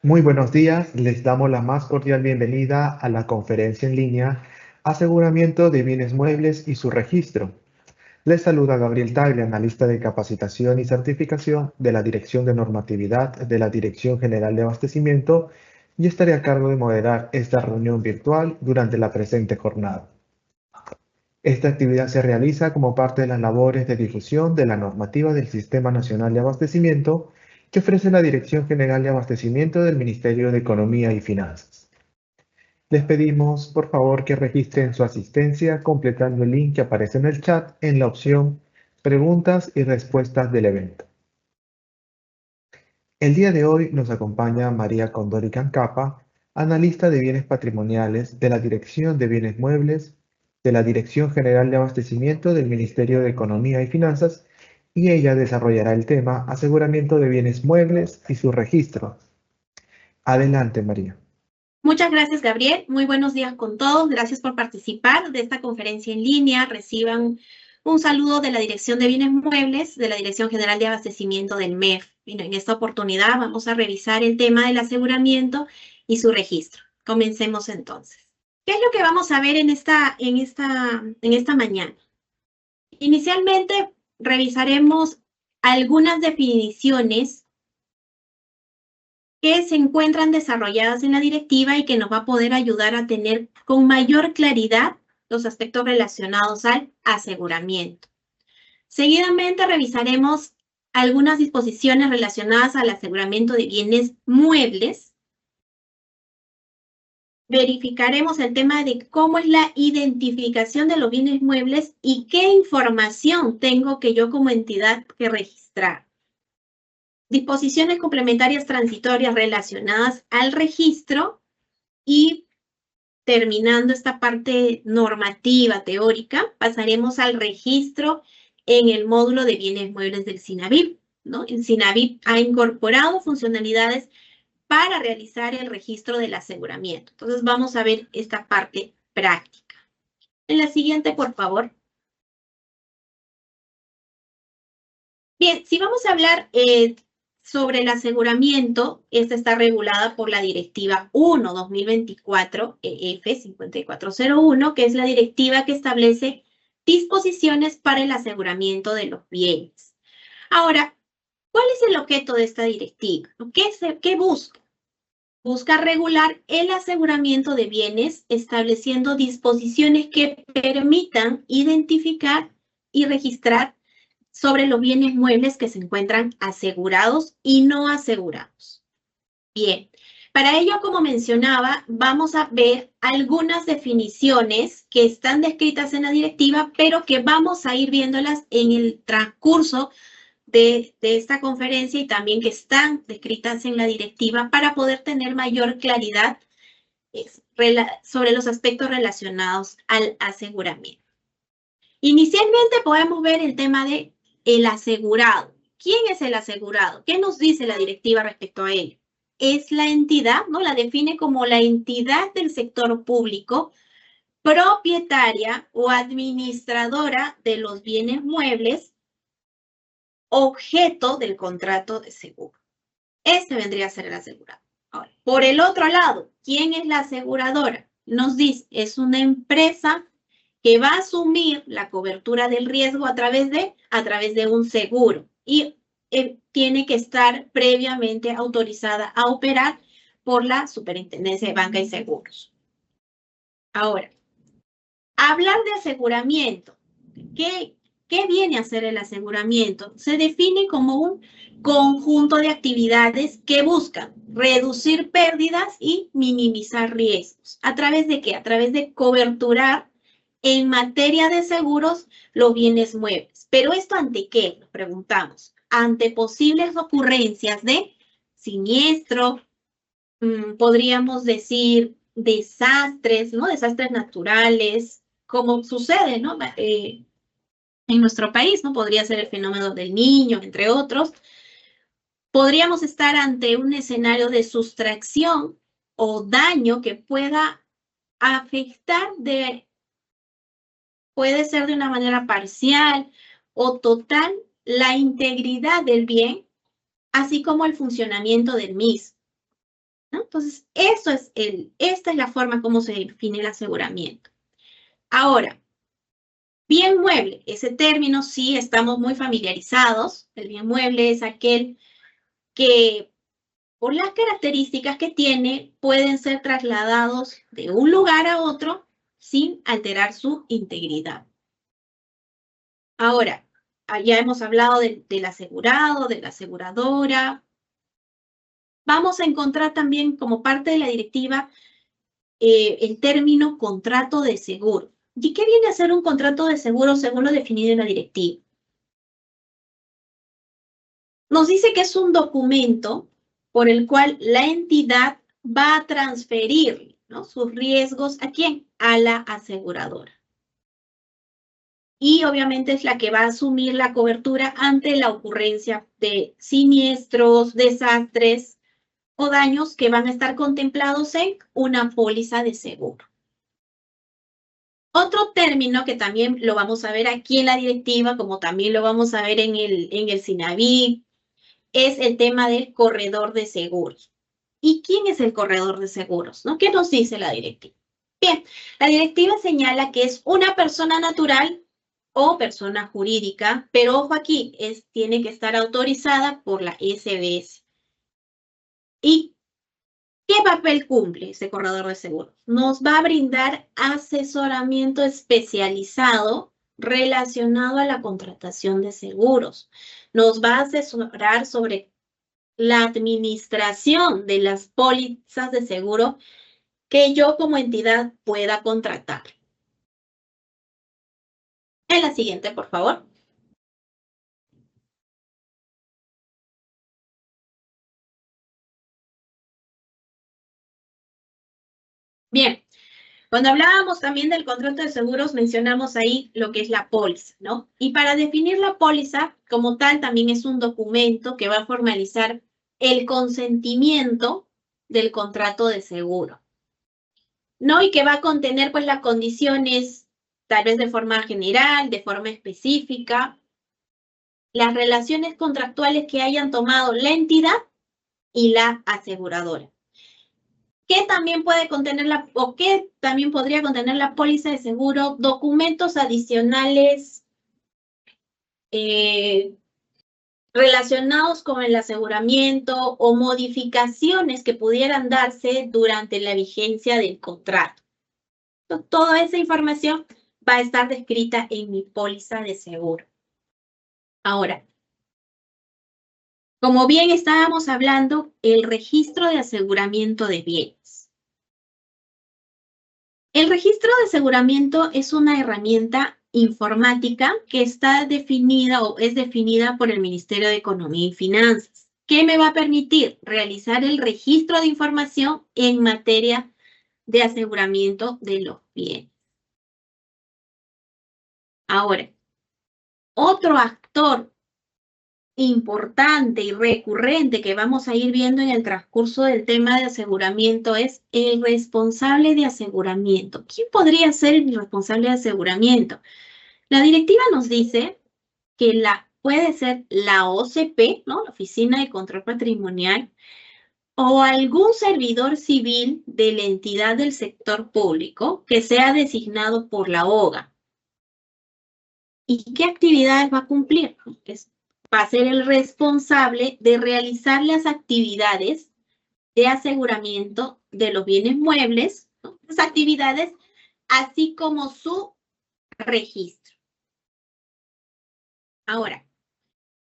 Muy buenos días, les damos la más cordial bienvenida a la conferencia en línea Aseguramiento de bienes muebles y su registro. Les saluda Gabriel Tagle, analista de capacitación y certificación de la Dirección de Normatividad de la Dirección General de Abastecimiento y estaré a cargo de moderar esta reunión virtual durante la presente jornada. Esta actividad se realiza como parte de las labores de difusión de la normativa del Sistema Nacional de Abastecimiento que ofrece la Dirección General de Abastecimiento del Ministerio de Economía y Finanzas. Les pedimos, por favor, que registren su asistencia completando el link que aparece en el chat en la opción Preguntas y respuestas del evento. El día de hoy nos acompaña María Condori Cancapa, analista de bienes patrimoniales de la Dirección de Bienes Muebles de la Dirección General de Abastecimiento del Ministerio de Economía y Finanzas, y ella desarrollará el tema Aseguramiento de bienes muebles y su registro. Adelante, María. Muchas gracias, Gabriel. Muy buenos días con todos. Gracias por participar de esta conferencia en línea. Reciban un saludo de la Dirección de Bienes Muebles, de la Dirección General de Abastecimiento del MEF. En esta oportunidad vamos a revisar el tema del aseguramiento y su registro. Comencemos entonces. ¿Qué es lo que vamos a ver en esta mañana? Inicialmente revisaremos algunas definiciones que se encuentran desarrolladas en la directiva y que nos va a poder ayudar a tener con mayor claridad los aspectos relacionados al aseguramiento. Seguidamente revisaremos algunas disposiciones relacionadas al aseguramiento de bienes muebles. Verificaremos el tema de cómo es la identificación de los bienes muebles y qué información tengo que yo como entidad que registrar. Disposiciones complementarias transitorias relacionadas al registro y terminando esta parte normativa teórica, pasaremos al registro en el módulo de bienes muebles del SINAVIP, ¿no? El SINAVIP ha incorporado funcionalidades para realizar el registro del aseguramiento. Entonces vamos a ver esta parte práctica. En la siguiente, por favor. Bien, si vamos a hablar sobre el aseguramiento, esta está regulada por la Directiva 1/2024 EF 5401, que es la directiva que establece disposiciones para el aseguramiento de los bienes. Ahora, ¿cuál es el objeto de esta directiva? ¿Qué busca? Busca regular el aseguramiento de bienes, estableciendo disposiciones que permitan identificar y registrar sobre los bienes muebles que se encuentran asegurados y no asegurados. Bien, para ello, como mencionaba, vamos a ver algunas definiciones que están descritas en la directiva, pero que vamos a ir viéndolas en el transcurso de esta conferencia y también que están descritas en la directiva para poder tener mayor claridad sobre los aspectos relacionados al aseguramiento. Inicialmente podemos ver el tema de el asegurado. ¿Quién es el asegurado? ¿Qué nos dice la directiva respecto a ello? Es la entidad, ¿no? La define como la entidad del sector público propietaria o administradora de los bienes muebles objeto del contrato de seguro. Este vendría a ser el asegurado. Ahora, por el otro lado, ¿quién es la aseguradora? Nos dice, es una empresa que va a asumir la cobertura del riesgo a través de un seguro y tiene que estar previamente autorizada a operar por la Superintendencia de Banca y Seguros. Ahora, hablar de aseguramiento. ¿Qué viene a ser el aseguramiento? Se define como un conjunto de actividades que buscan reducir pérdidas y minimizar riesgos. ¿A través de qué? A través de coberturar en materia de seguros los bienes muebles. ¿Pero esto ante qué? Nos preguntamos. Ante posibles ocurrencias de siniestro, podríamos decir desastres, ¿no? Desastres naturales, como sucede, ¿no? En nuestro país, ¿no? Podría ser el fenómeno del Niño, entre otros. Podríamos estar ante un escenario de sustracción o daño que pueda afectar puede ser de una manera parcial o total la integridad del bien, así como el funcionamiento del mismo. ¿no? Entonces, esta es la forma como se define el aseguramiento. Ahora, bien mueble, ese término sí estamos muy familiarizados. El bien mueble es aquel que, por las características que tiene, pueden ser trasladados de un lugar a otro sin alterar su integridad. Ahora, ya hemos hablado del asegurado, de la aseguradora. Vamos a encontrar también como parte de la directiva el término contrato de seguro. ¿Y qué viene a ser un contrato de seguro según lo definido en la directiva? Nos dice que es un documento por el cual la entidad va a transferir, ¿no?, sus riesgos ¿a quién? A la aseguradora. Y obviamente es la que va a asumir la cobertura ante la ocurrencia de siniestros, desastres o daños que van a estar contemplados en una póliza de seguro. Otro término que también lo vamos a ver aquí en la directiva, como también lo vamos a ver en el SINAVIP, es el tema del corredor de seguros. ¿Y quién es el corredor de seguros, ¿no? ¿Qué nos dice la directiva? Bien, la directiva señala que es una persona natural o persona jurídica, pero ojo aquí, tiene que estar autorizada por la SBS. ¿Y qué papel cumple ese corredor de seguros? Nos va a brindar asesoramiento especializado relacionado a la contratación de seguros. Nos va a asesorar sobre la administración de las pólizas de seguro que yo como entidad pueda contratar. En la siguiente, por favor. Bien, cuando hablábamos también del contrato de seguros, mencionamos ahí lo que es la póliza, ¿no? Y para definir la póliza como tal, también es un documento que va a formalizar el consentimiento del contrato de seguro, ¿no? Y que va a contener, pues, las condiciones, tal vez de forma general, de forma específica, las relaciones contractuales que hayan tomado la entidad y la aseguradora. ¿Qué también puede contener qué también podría contener la póliza de seguro? Documentos adicionales relacionados con el aseguramiento o modificaciones que pudieran darse durante la vigencia del contrato. Toda esa información va a estar descrita en mi póliza de seguro. Ahora, como bien estábamos hablando, el registro de aseguramiento de bienes. El registro de aseguramiento es una herramienta informática que está definida o es definida por el Ministerio de Economía y Finanzas, que me va a permitir realizar el registro de información en materia de aseguramiento de los bienes. Ahora, otro actor importante y recurrente que vamos a ir viendo en el transcurso del tema de aseguramiento es el responsable de aseguramiento. ¿Quién podría ser el responsable de aseguramiento? La directiva nos dice que puede ser la OCP, ¿no?, la Oficina de Control Patrimonial, o algún servidor civil de la entidad del sector público que sea designado por la OGA. ¿Y qué actividades va a cumplir? Va a ser el responsable de realizar las actividades de aseguramiento de los bienes muebles, ¿no?, las actividades, así como su registro. Ahora,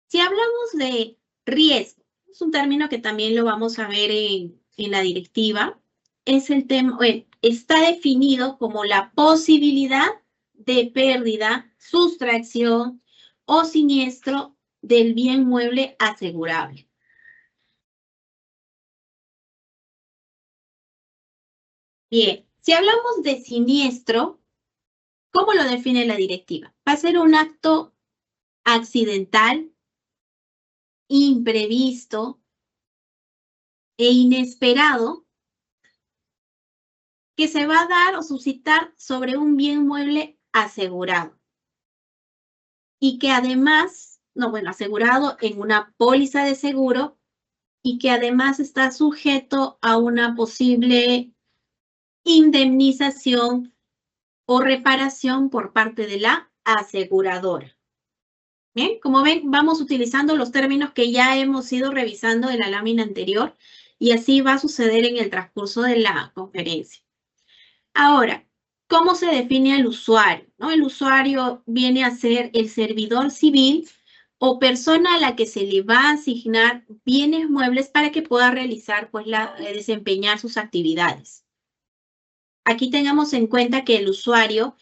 si hablamos de riesgo, es un término que también lo vamos a ver en la directiva, es el tema, está definido como la posibilidad de pérdida, sustracción o siniestro del bien mueble asegurable. Bien, si hablamos de siniestro, ¿cómo lo define la directiva? Va a ser un acto accidental, imprevisto e inesperado que se va a dar o suscitar sobre un bien mueble asegurado. Y que además, asegurado en una póliza de seguro y que además está sujeto a una posible indemnización o reparación por parte de la aseguradora. Bien, como ven, vamos utilizando los términos que ya hemos ido revisando en la lámina anterior y así va a suceder en el transcurso de la conferencia. Ahora, ¿cómo se define al usuario? ¿No? El usuario viene a ser el servidor civil o persona a la que se le va a asignar bienes muebles para que pueda realizar, pues, desempeñar sus actividades. Aquí tengamos en cuenta que el usuario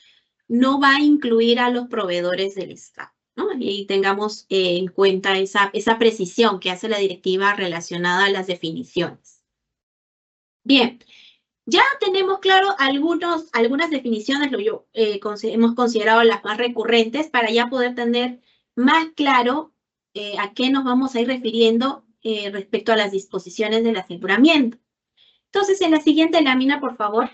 no va a incluir a los proveedores del Estado, ¿no? Y tengamos en cuenta esa precisión que hace la directiva relacionada a las definiciones. Bien, ya tenemos claro algunas definiciones, hemos considerado las más recurrentes para ya poder tener más claro a qué nos vamos a ir refiriendo respecto a las disposiciones del aseguramiento. Entonces, en la siguiente lámina, por favor,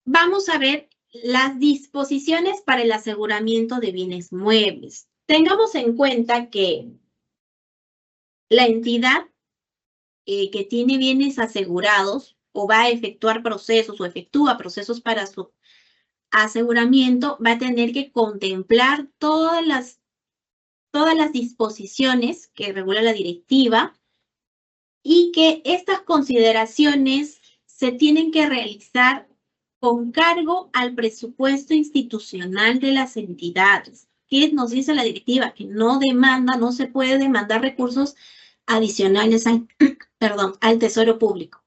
vamos a ver las disposiciones para el aseguramiento de bienes muebles. Tengamos en cuenta que la entidad que tiene bienes asegurados o va a efectuar procesos o efectúa procesos para su aseguramiento, va a tener que contemplar todas las disposiciones que regula la directiva y que estas consideraciones se tienen que realizar con cargo al presupuesto institucional de las entidades. ¿Qué nos dice la directiva? Que no se puede demandar recursos adicionales al Tesoro Público.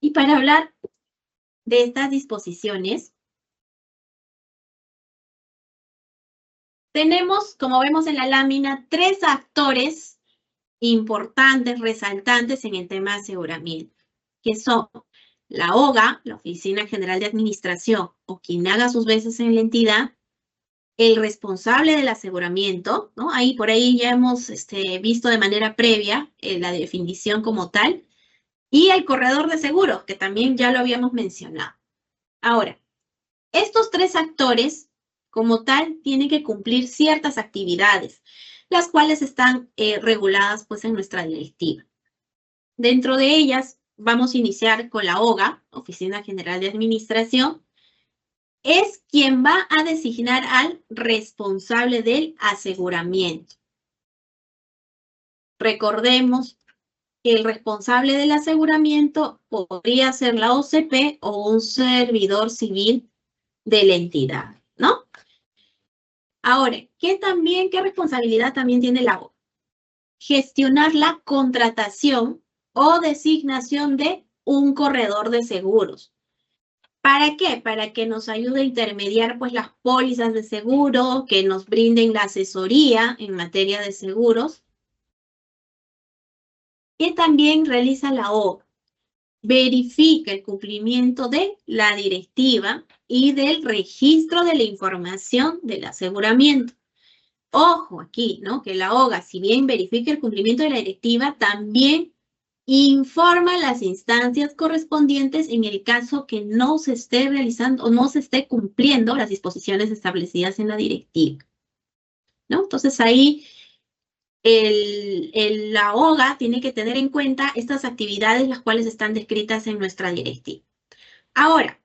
Y para hablar de estas disposiciones, tenemos, como vemos en la lámina, 3 actores importantes, resaltantes en el tema de aseguramiento, que son la OGA, la Oficina General de Administración, o quien haga sus veces en la entidad, el responsable del aseguramiento, ¿no? Por ahí ya hemos visto de manera previa la definición como tal, y el corredor de seguros, que también ya lo habíamos mencionado. Ahora, estos 3 actores, como tal, tienen que cumplir ciertas actividades, las cuales están reguladas, pues, en nuestra directiva. Dentro de ellas, vamos a iniciar con la OGA, Oficina General de Administración, es quien va a designar al responsable del aseguramiento. Recordemos que el responsable del aseguramiento podría ser la OCP o un servidor civil de la entidad, ¿no? Ahora, ¿qué responsabilidad también tiene la OGA? Gestionar la contratación o designación de un corredor de seguros. ¿Para qué? Para que nos ayude a intermediar, pues, las pólizas de seguro, que nos brinden la asesoría en materia de seguros. ¿Qué también realiza la OGA? Verifica el cumplimiento de la directiva y del registro de la información del aseguramiento. Ojo aquí, ¿no? Que la OGA, si bien verifica el cumplimiento de la directiva, también informa a las instancias correspondientes en el caso que no se esté realizando o no se esté cumpliendo las disposiciones establecidas en la directiva, ¿no? Entonces ahí la OGA tiene que tener en cuenta estas actividades, las cuales están descritas en nuestra directiva. Ahora,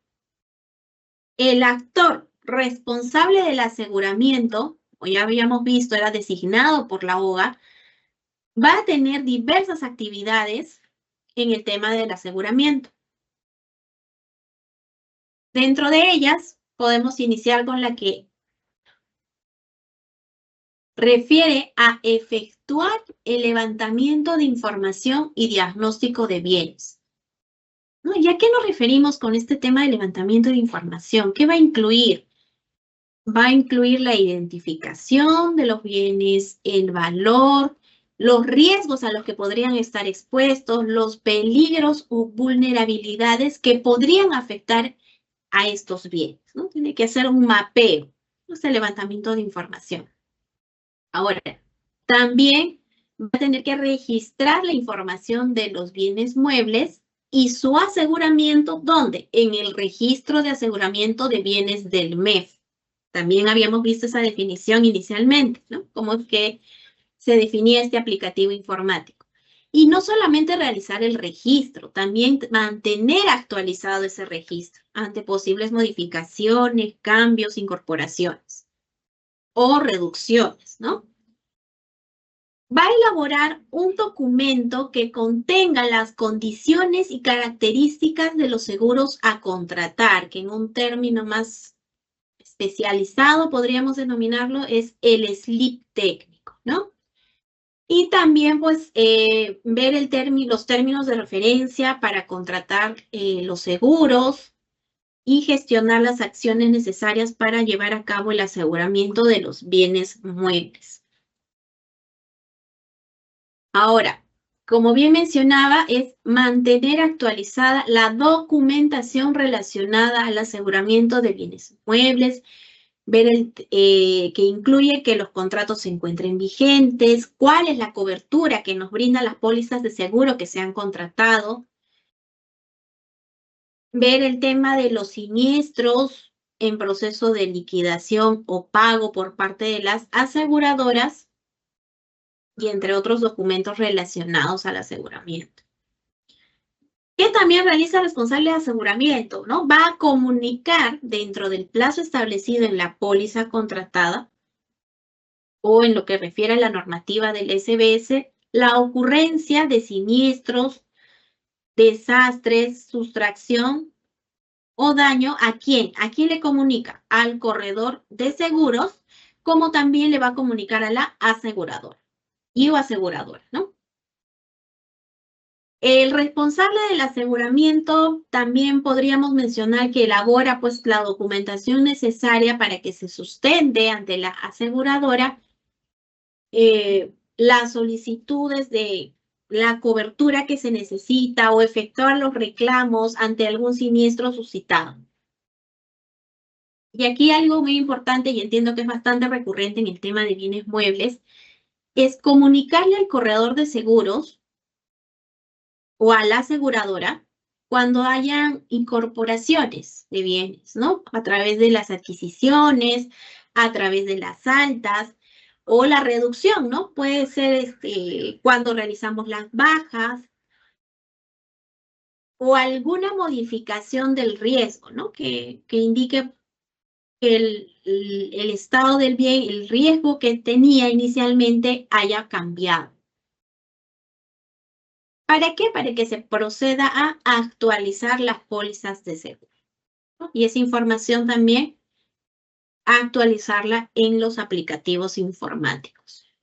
el actor responsable del aseguramiento, como ya habíamos visto, era designado por la OGA, va a tener diversas actividades en el tema del aseguramiento. Dentro de ellas, podemos iniciar con la que refiere a efectuar el levantamiento de información y diagnóstico de bienes, ¿no? ¿Y a qué nos referimos con este tema de levantamiento de información? ¿Qué va a incluir? Va a incluir la identificación de los bienes, el valor, los riesgos a los que podrían estar expuestos, los peligros o vulnerabilidades que podrían afectar a estos bienes, ¿no? Tiene que hacer un mapeo, este levantamiento de información. Ahora, también va a tener que registrar la información de los bienes muebles y su aseguramiento, ¿dónde? En el registro de aseguramiento de bienes del MEF. También habíamos visto esa definición inicialmente, ¿no? Cómo es que se definía este aplicativo informático. Y no solamente realizar el registro, también mantener actualizado ese registro ante posibles modificaciones, cambios, incorporaciones o reducciones, ¿no? Va a elaborar un documento que contenga las condiciones y características de los seguros a contratar, que en un término más especializado podríamos denominarlo es el slip técnico, ¿no? Y también, pues, ver los términos de referencia para contratar los seguros y gestionar las acciones necesarias para llevar a cabo el aseguramiento de los bienes muebles. Ahora, como bien mencionaba, es mantener actualizada la documentación relacionada al aseguramiento de bienes muebles, ver que incluye que los contratos se encuentren vigentes, cuál es la cobertura que nos brindan las pólizas de seguro que se han contratado, ver el tema de los siniestros en proceso de liquidación o pago por parte de las aseguradoras y entre otros documentos relacionados al aseguramiento. ¿Qué también realiza el responsable de aseguramiento? ¿No? Va a comunicar dentro del plazo establecido en la póliza contratada o en lo que refiere a la normativa del SBS, la ocurrencia de siniestros, desastres, sustracción o daño. ¿A quién? ¿A quién le comunica? Al corredor de seguros, como también le va a comunicar a la aseguradora o aseguradora, ¿no? El responsable del aseguramiento también podríamos mencionar que elabora pues la documentación necesaria para que se sustente ante la aseguradora las solicitudes de la cobertura que se necesita o efectuar los reclamos ante algún siniestro suscitado. Y aquí algo muy importante, y entiendo que es bastante recurrente en el tema de bienes muebles, es comunicarle al corredor de seguros o a la aseguradora cuando hayan incorporaciones de bienes, ¿no? A través de las adquisiciones, a través de las altas o la reducción, ¿no? Puede ser cuando realizamos las bajas o alguna modificación del riesgo, ¿no? Que indique que el estado del bien, el riesgo que tenía inicialmente haya cambiado. ¿Para qué? Para que se proceda a actualizar las pólizas de seguro, ¿no? Y esa información también actualizarla en los aplicativos informáticos.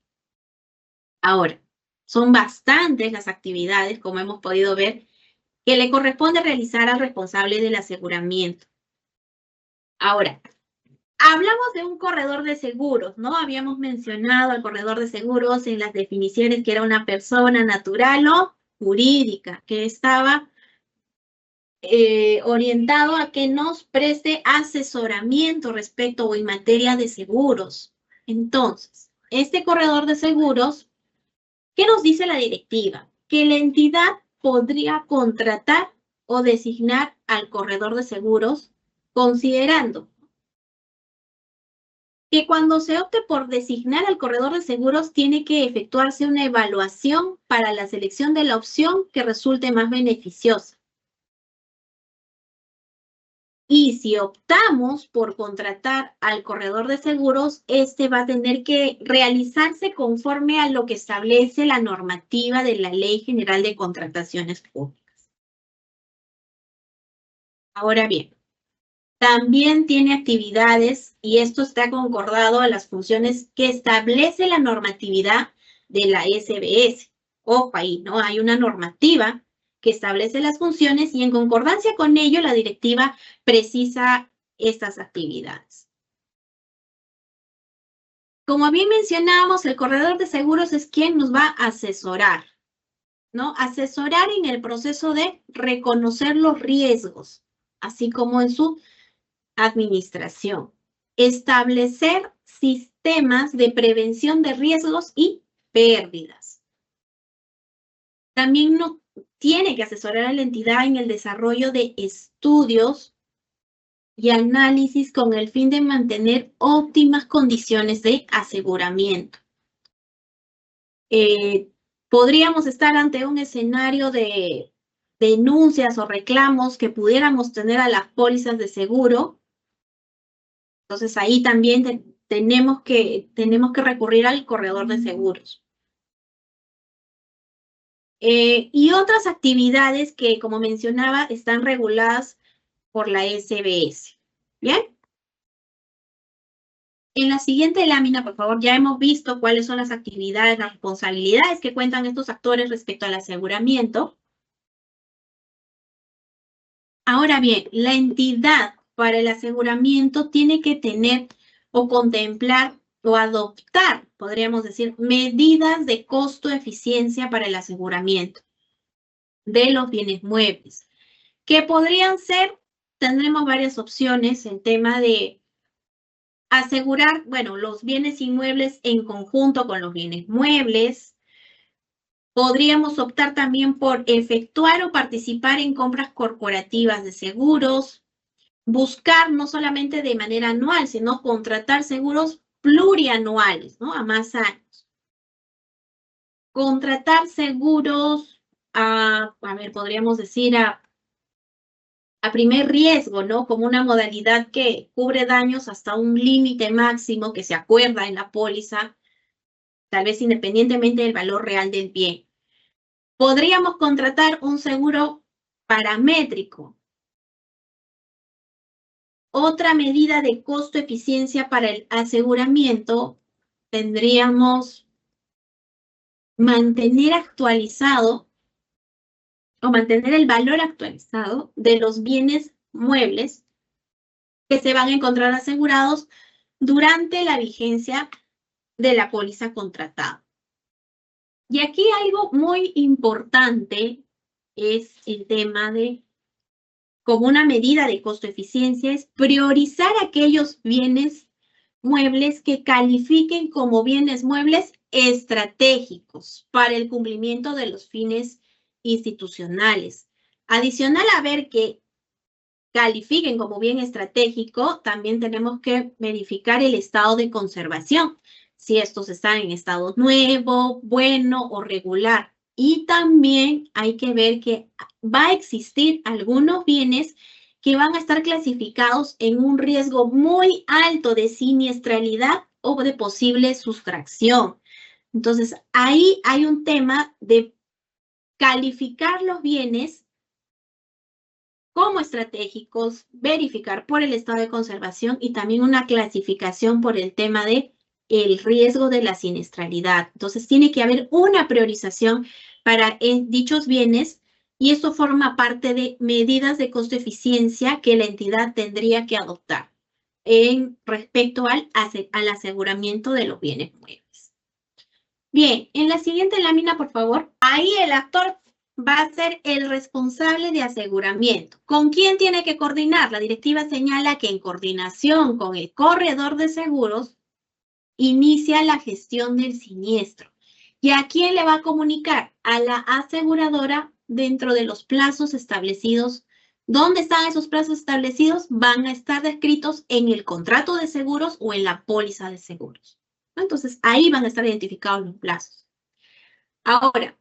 Ahora, son bastantes las actividades, como hemos podido ver, que le corresponde realizar al responsable del aseguramiento. Ahora, hablamos de un corredor de seguros, ¿no? Habíamos mencionado al corredor de seguros en las definiciones que era una persona natural o jurídica, que estaba orientado a que nos preste asesoramiento respecto o en materia de seguros. Entonces, este corredor de seguros, ¿qué nos dice la directiva? Que la entidad podría contratar o designar al corredor de seguros considerando que cuando se opte por designar al corredor de seguros tiene que efectuarse una evaluación para la selección de la opción que resulte más beneficiosa. Y si optamos por contratar al corredor de seguros, este va a tener que realizarse conforme a lo que establece la normativa de la Ley General de Contrataciones Públicas. Ahora bien, también tiene actividades, y esto está concordado a las funciones que establece la normatividad de la SBS. Ojo ahí, ¿no? Hay una normativa que establece las funciones y en concordancia con ello la directiva precisa estas actividades. Como bien mencionábamos, el corredor de seguros es quien nos va a asesorar, ¿no? Asesorar en el proceso de reconocer los riesgos, así como en su administración. Establecer sistemas de prevención de riesgos y pérdidas. También no tiene que asesorar a la entidad en el desarrollo de estudios y análisis con el fin de mantener óptimas condiciones de aseguramiento. Podríamos estar ante un escenario de denuncias o reclamos que pudiéramos tener a las pólizas de seguro. Entonces ahí también tenemos que recurrir al corredor de seguros. Y otras actividades que, como mencionaba, están reguladas por la SBS. ¿Bien? En la siguiente lámina, por favor, ya hemos visto cuáles son las actividades, las responsabilidades que cuentan estos actores respecto al aseguramiento. Ahora bien, la entidad para el aseguramiento tiene que tener o contemplar o adoptar, podríamos decir, medidas de costo-eficiencia para el aseguramiento de los bienes muebles, que podrían ser, tendremos varias opciones, el tema de asegurar, bueno, los bienes inmuebles en conjunto con los bienes muebles. Podríamos optar también por efectuar o participar en compras corporativas de seguros, buscar no solamente de manera anual, sino contratar seguros plurianuales, ¿no? A más años. Contratar seguros, podríamos decir a primer riesgo, ¿no? Como una modalidad que cubre daños hasta un límite máximo que se acuerda en la póliza, tal vez independientemente del valor real del bien. Podríamos contratar un seguro paramétrico. Otra medida de costo-eficiencia para el aseguramiento, tendríamos mantener actualizado o mantener el valor actualizado de los bienes muebles que se van a encontrar asegurados durante la vigencia de la póliza contratada. Y aquí algo muy importante es el tema de, como una medida de costo-eficiencia, es priorizar aquellos bienes muebles que califiquen como bienes muebles estratégicos para el cumplimiento de los fines institucionales. Adicional a ver que califiquen como bien estratégico, también tenemos que verificar el estado de conservación, si estos están en estado nuevo, bueno o regular. Y también hay que ver que va a existir algunos bienes que van a estar clasificados en un riesgo muy alto de siniestralidad o de posible sustracción. Entonces, ahí hay un tema de calificar los bienes como estratégicos, verificar por el estado de conservación y también una clasificación por el tema de el riesgo de la siniestralidad. Entonces, tiene que haber una priorización para dichos bienes y esto forma parte de medidas de costo-eficiencia que la entidad tendría que adoptar en respecto al aseguramiento de los bienes muebles. Bien, en la siguiente lámina, por favor, ahí el actor va a ser el responsable de aseguramiento. ¿Con quién tiene que coordinar? La directiva señala que en coordinación con el corredor de seguros, inicia la gestión del siniestro. ¿Y a quién le va a comunicar? A la aseguradora dentro de los plazos establecidos. ¿Dónde están esos plazos establecidos? Van a estar descritos en el contrato de seguros o en la póliza de seguros. Entonces, ahí van a estar identificados los plazos. Ahora,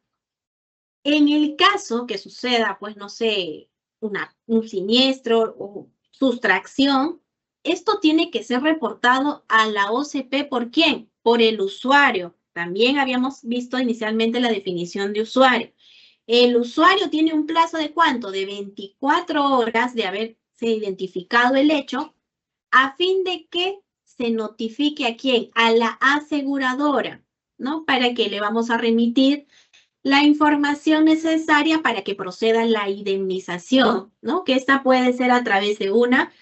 en el caso que suceda, pues no sé, un siniestro o sustracción, esto tiene que ser reportado a la OCP. ¿Por quién? Por el usuario. También habíamos visto inicialmente la definición de usuario. El usuario tiene un plazo de ¿cuánto? De 24 horas de haberse identificado el hecho, a fin de que se notifique a quién, a la aseguradora, ¿no? Para que le vamos a remitir la información necesaria para que proceda la indemnización, ¿no? Que esta puede ser a través de una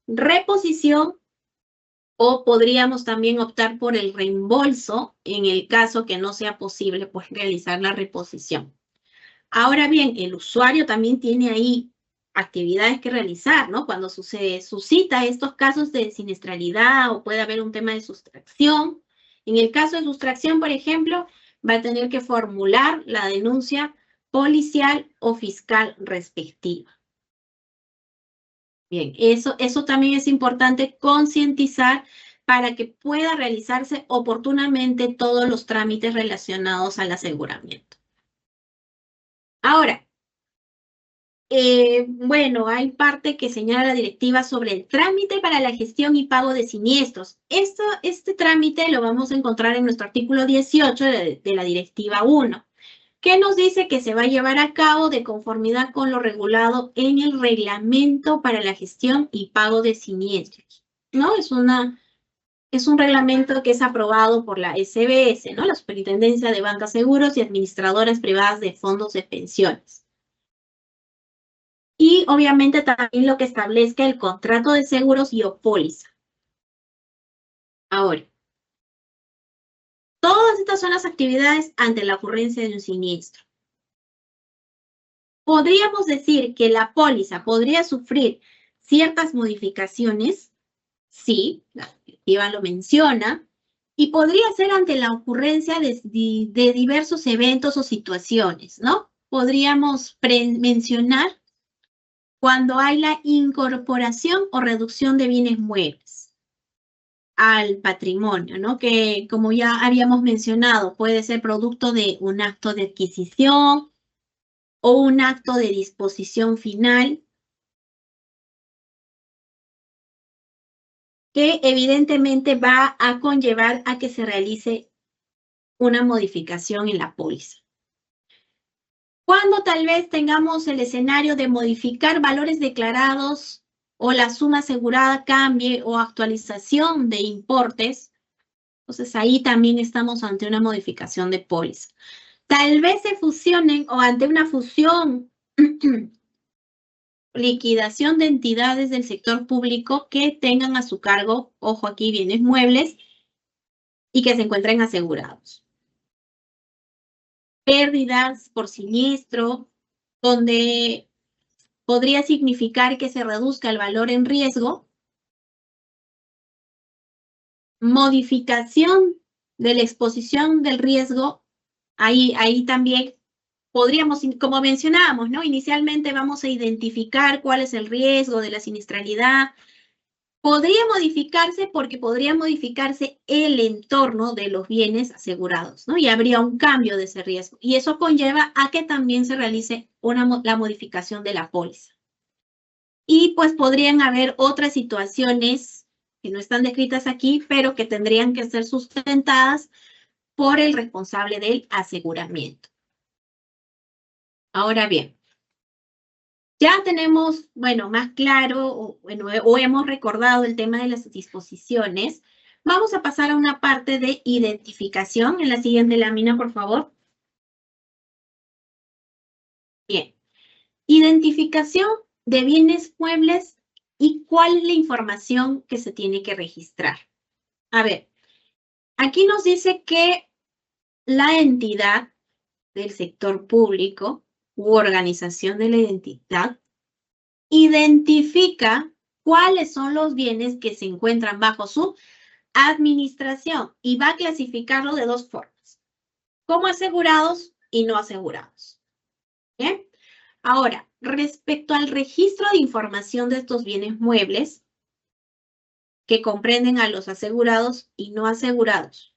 reposición o podríamos también optar por el reembolso en el caso que no sea posible pues, realizar la reposición. Ahora bien, el usuario también tiene ahí actividades que realizar, ¿no? Cuando se suscita estos casos de siniestralidad o puede haber un tema de sustracción. En el caso de sustracción, por ejemplo, va a tener que formular la denuncia policial o fiscal respectiva. Bien, eso también es importante concientizar para que pueda realizarse oportunamente todos los trámites relacionados al aseguramiento. Ahora, bueno, hay parte que señala la directiva sobre el trámite para la gestión y pago de siniestros. Este trámite lo vamos a encontrar en nuestro artículo 18 de la directiva 1, que nos dice que se va a llevar a cabo de conformidad con lo regulado en el reglamento para la gestión y pago de siniestros, ¿no? Es un reglamento que es aprobado por la SBS, ¿no? La Superintendencia de Bancas, Seguros y Administradoras Privadas de Fondos de Pensiones. Y obviamente también lo que establezca el contrato de seguros y o póliza. Ahora, todas estas son las actividades ante la ocurrencia de un siniestro. Podríamos decir que la póliza podría sufrir ciertas modificaciones, sí, la directiva lo menciona, y podría ser ante la ocurrencia de diversos eventos o situaciones, ¿no? Podríamos mencionar cuando hay la incorporación o reducción de bienes muebles al patrimonio, ¿no? Que como ya habíamos mencionado, puede ser producto de un acto de adquisición o un acto de disposición final que evidentemente va a conllevar a que se realice una modificación en la póliza. Cuando tal vez tengamos el escenario de modificar valores declarados o la suma asegurada cambie o actualización de importes, entonces ahí también estamos ante una modificación de póliza. Tal vez se fusionen o ante una fusión, liquidación de entidades del sector público que tengan a su cargo, ojo aquí, bienes muebles y que se encuentren asegurados. Pérdidas por siniestro, donde podría significar que se reduzca el valor en riesgo. Modificación de la exposición del riesgo, ahí también podríamos, como mencionábamos, ¿no? Inicialmente vamos a identificar cuál es el riesgo de la siniestralidad. Podría modificarse porque podría modificarse el entorno de los bienes asegurados, ¿no? Y habría un cambio de ese riesgo. Y eso conlleva a que también se realice la modificación de la póliza. Y pues podrían haber otras situaciones que no están descritas aquí, pero que tendrían que ser sustentadas por el responsable del aseguramiento. Ahora bien, ya tenemos, bueno, más claro o hemos recordado el tema de las disposiciones. Vamos a pasar a una parte de identificación. En la siguiente lámina, por favor. Bien. Identificación de bienes muebles y cuál es la información que se tiene que registrar. A ver, aquí nos dice que la entidad del sector público u organización de la identidad identifica cuáles son los bienes que se encuentran bajo su administración y va a clasificarlo de dos formas, como asegurados y no asegurados. ¿Bien? Ahora, respecto al registro de información de estos bienes muebles, que comprenden a los asegurados y no asegurados.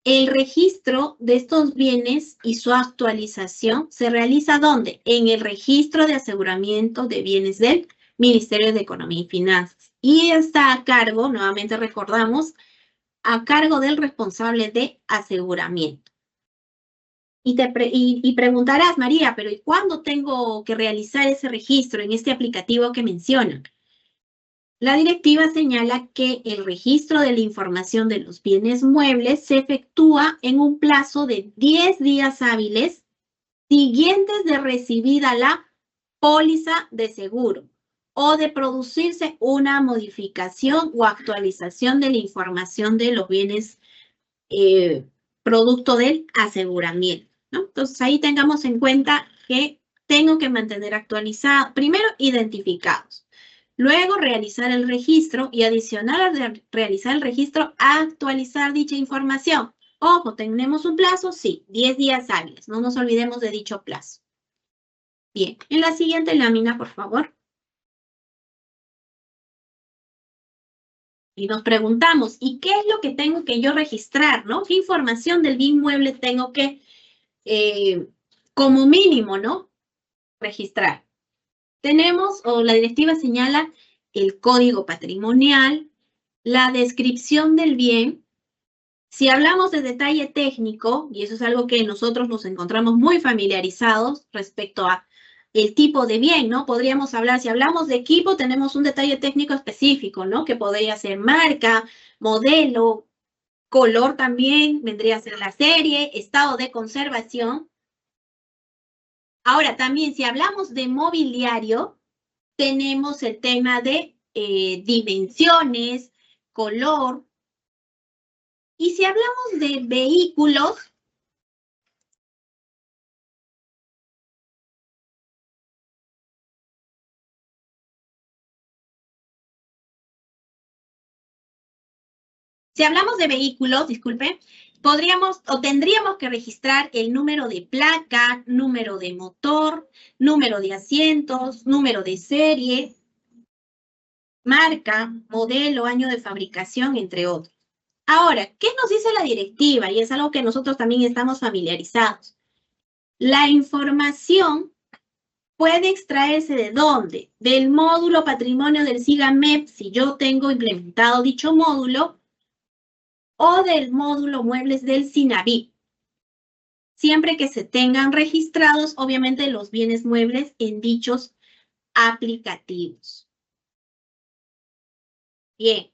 El registro de estos bienes y su actualización se realiza ¿dónde? En el registro de aseguramiento de bienes del Ministerio de Economía y Finanzas. Y está a cargo, nuevamente recordamos, a cargo del responsable de aseguramiento. Y preguntarás, María, pero ¿y cuándo tengo que realizar ese registro en este aplicativo que mencionan? La directiva señala que el registro de la información de los bienes muebles se efectúa en un plazo de 10 días hábiles siguientes de recibida la póliza de seguro o de producirse una modificación o actualización de la información de los bienes producto del aseguramiento, ¿no? Entonces ahí tengamos en cuenta que tengo que mantener actualizados, primero identificados. Luego, realizar el registro y adicional a realizar el registro, actualizar dicha información. Ojo, ¿tenemos un plazo? Sí, 10 días hábiles. No nos olvidemos de dicho plazo. Bien, en la siguiente lámina, por favor. Y nos preguntamos, ¿y qué es lo que tengo que yo registrar, no? ¿Qué información del bien inmueble tengo que, como mínimo, no? Registrar. Tenemos, o la directiva señala, el código patrimonial, la descripción del bien. Si hablamos de detalle técnico, y eso es algo que nosotros nos encontramos muy familiarizados respecto a el tipo de bien, ¿no? Podríamos hablar, si hablamos de equipo, tenemos un detalle técnico específico, ¿no? Que podría ser marca, modelo, color también, vendría a ser la serie, estado de conservación. Ahora, también si hablamos de mobiliario, tenemos el tema de dimensiones, color. Y si hablamos de vehículos, disculpe, podríamos o tendríamos que registrar el número de placa, número de motor, número de asientos, número de serie, marca, modelo, año de fabricación, entre otros. Ahora, ¿qué nos dice la directiva? Y es algo que nosotros también estamos familiarizados. La información puede extraerse ¿de dónde? Del módulo patrimonio del SIGAMEP, si yo tengo implementado dicho módulo, o del módulo muebles del SINAVIP. Siempre que se tengan registrados, obviamente, los bienes muebles en dichos aplicativos. Bien.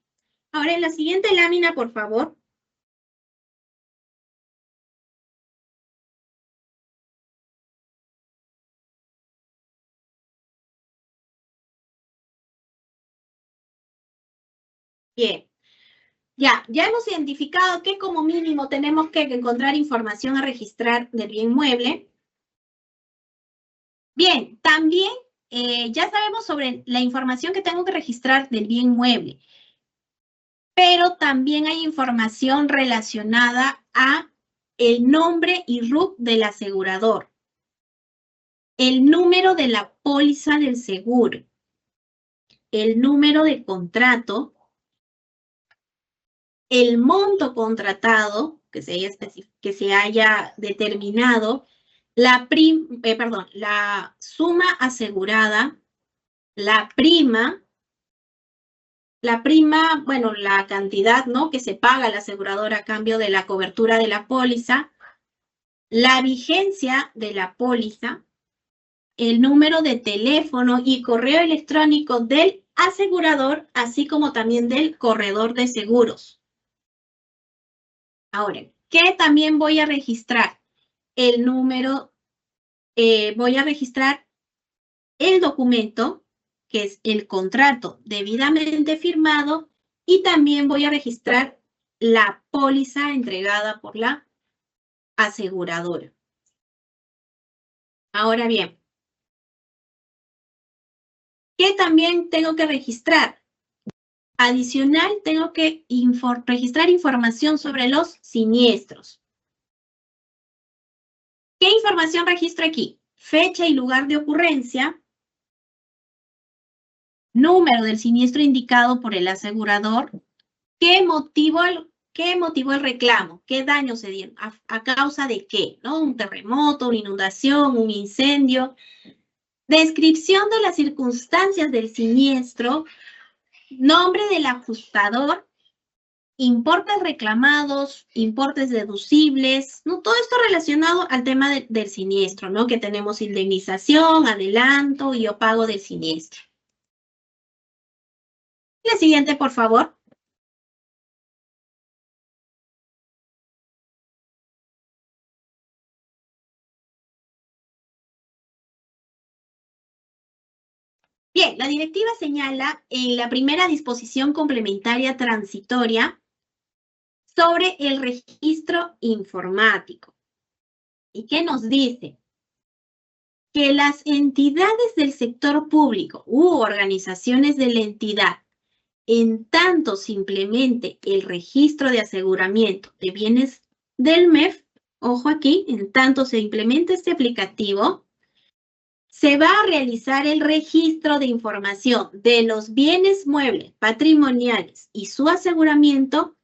Ahora, en la siguiente lámina, por favor. Bien. Ya hemos identificado que como mínimo tenemos que encontrar información a registrar del bien mueble. Bien, también ya sabemos sobre la información que tengo que registrar del bien mueble, pero también hay información relacionada a el nombre y RUC del asegurador, el número de la póliza del seguro, el número de contrato, el monto contratado que se haya determinado, la suma asegurada, la prima, bueno, la cantidad, ¿no? Que se paga a la aseguradora a cambio de la cobertura de la póliza, la vigencia de la póliza, el número de teléfono y correo electrónico del asegurador, así como también del corredor de seguros. Ahora, ¿qué también voy a registrar? El número, voy a registrar el documento, que es el contrato debidamente firmado, y también voy a registrar la póliza entregada por la aseguradora. Ahora bien, ¿qué también tengo que registrar? Adicional, tengo que registrar información sobre los siniestros. ¿Qué información registro aquí? Fecha y lugar de ocurrencia, número del siniestro indicado por el asegurador, ¿qué motivó el reclamo? ¿Qué daño se dieron? ¿A causa de qué? ¿No? ¿Un terremoto, una inundación, un incendio? Descripción de las circunstancias del siniestro, nombre del ajustador, importes reclamados, importes deducibles, ¿no? Todo esto relacionado al tema del siniestro, ¿no? Que tenemos indemnización, adelanto y o pago del siniestro. La siguiente, por favor. Bien, la directiva señala en la primera disposición complementaria transitoria sobre el registro informático. ¿Y qué nos dice? Que las entidades del sector público u organizaciones de la entidad, en tanto se implemente el registro de aseguramiento de bienes del MEF, ojo aquí, en tanto se implemente este aplicativo, se va a realizar el registro de información de los bienes muebles, patrimoniales y su aseguramiento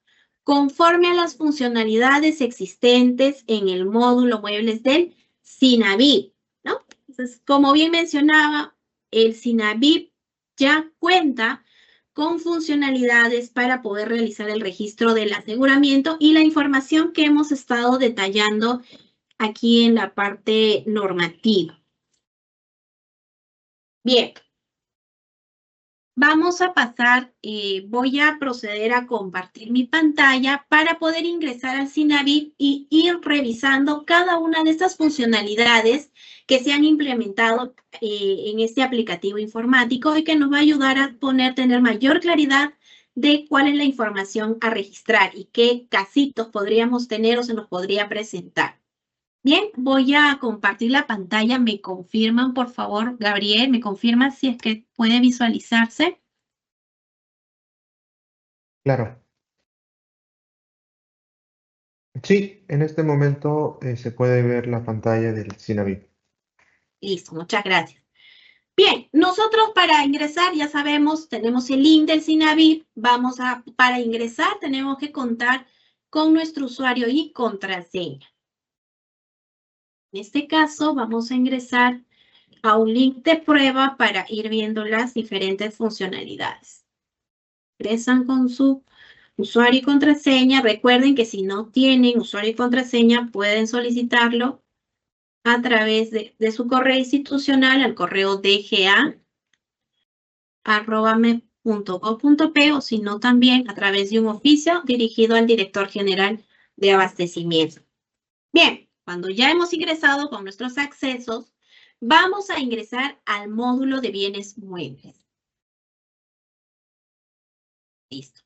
conforme a las funcionalidades existentes en el módulo muebles del SINAVIP, ¿no? Entonces, como bien mencionaba, el SINAVIP ya cuenta con funcionalidades para poder realizar el registro del aseguramiento y la información que hemos estado detallando aquí en la parte normativa. Bien, vamos a pasar, voy a proceder a compartir mi pantalla para poder ingresar al SINAVIP y ir revisando cada una de estas funcionalidades que se han implementado en este aplicativo informático y que nos va a ayudar a tener mayor claridad de cuál es la información a registrar y qué casitos podríamos tener o se nos podría presentar. Bien, voy a compartir la pantalla. ¿Me confirman, por favor, Gabriel? ¿Me confirman si es que puede visualizarse? Claro. Sí, en este momento se puede ver la pantalla del SINAVIP. Listo, muchas gracias. Bien, nosotros para ingresar, ya sabemos, tenemos el link del SINAVIP. Para ingresar tenemos que contar con nuestro usuario y contraseña. En este caso, vamos a ingresar a un link de prueba para ir viendo las diferentes funcionalidades. Ingresan con su usuario y contraseña. Recuerden que si no tienen usuario y contraseña, pueden solicitarlo a través de su correo institucional al correo dga@me.gov.p o si no también a través de un oficio dirigido al director general de abastecimiento. Bien, cuando ya hemos ingresado con nuestros accesos, vamos a ingresar al módulo de bienes muebles. Listo.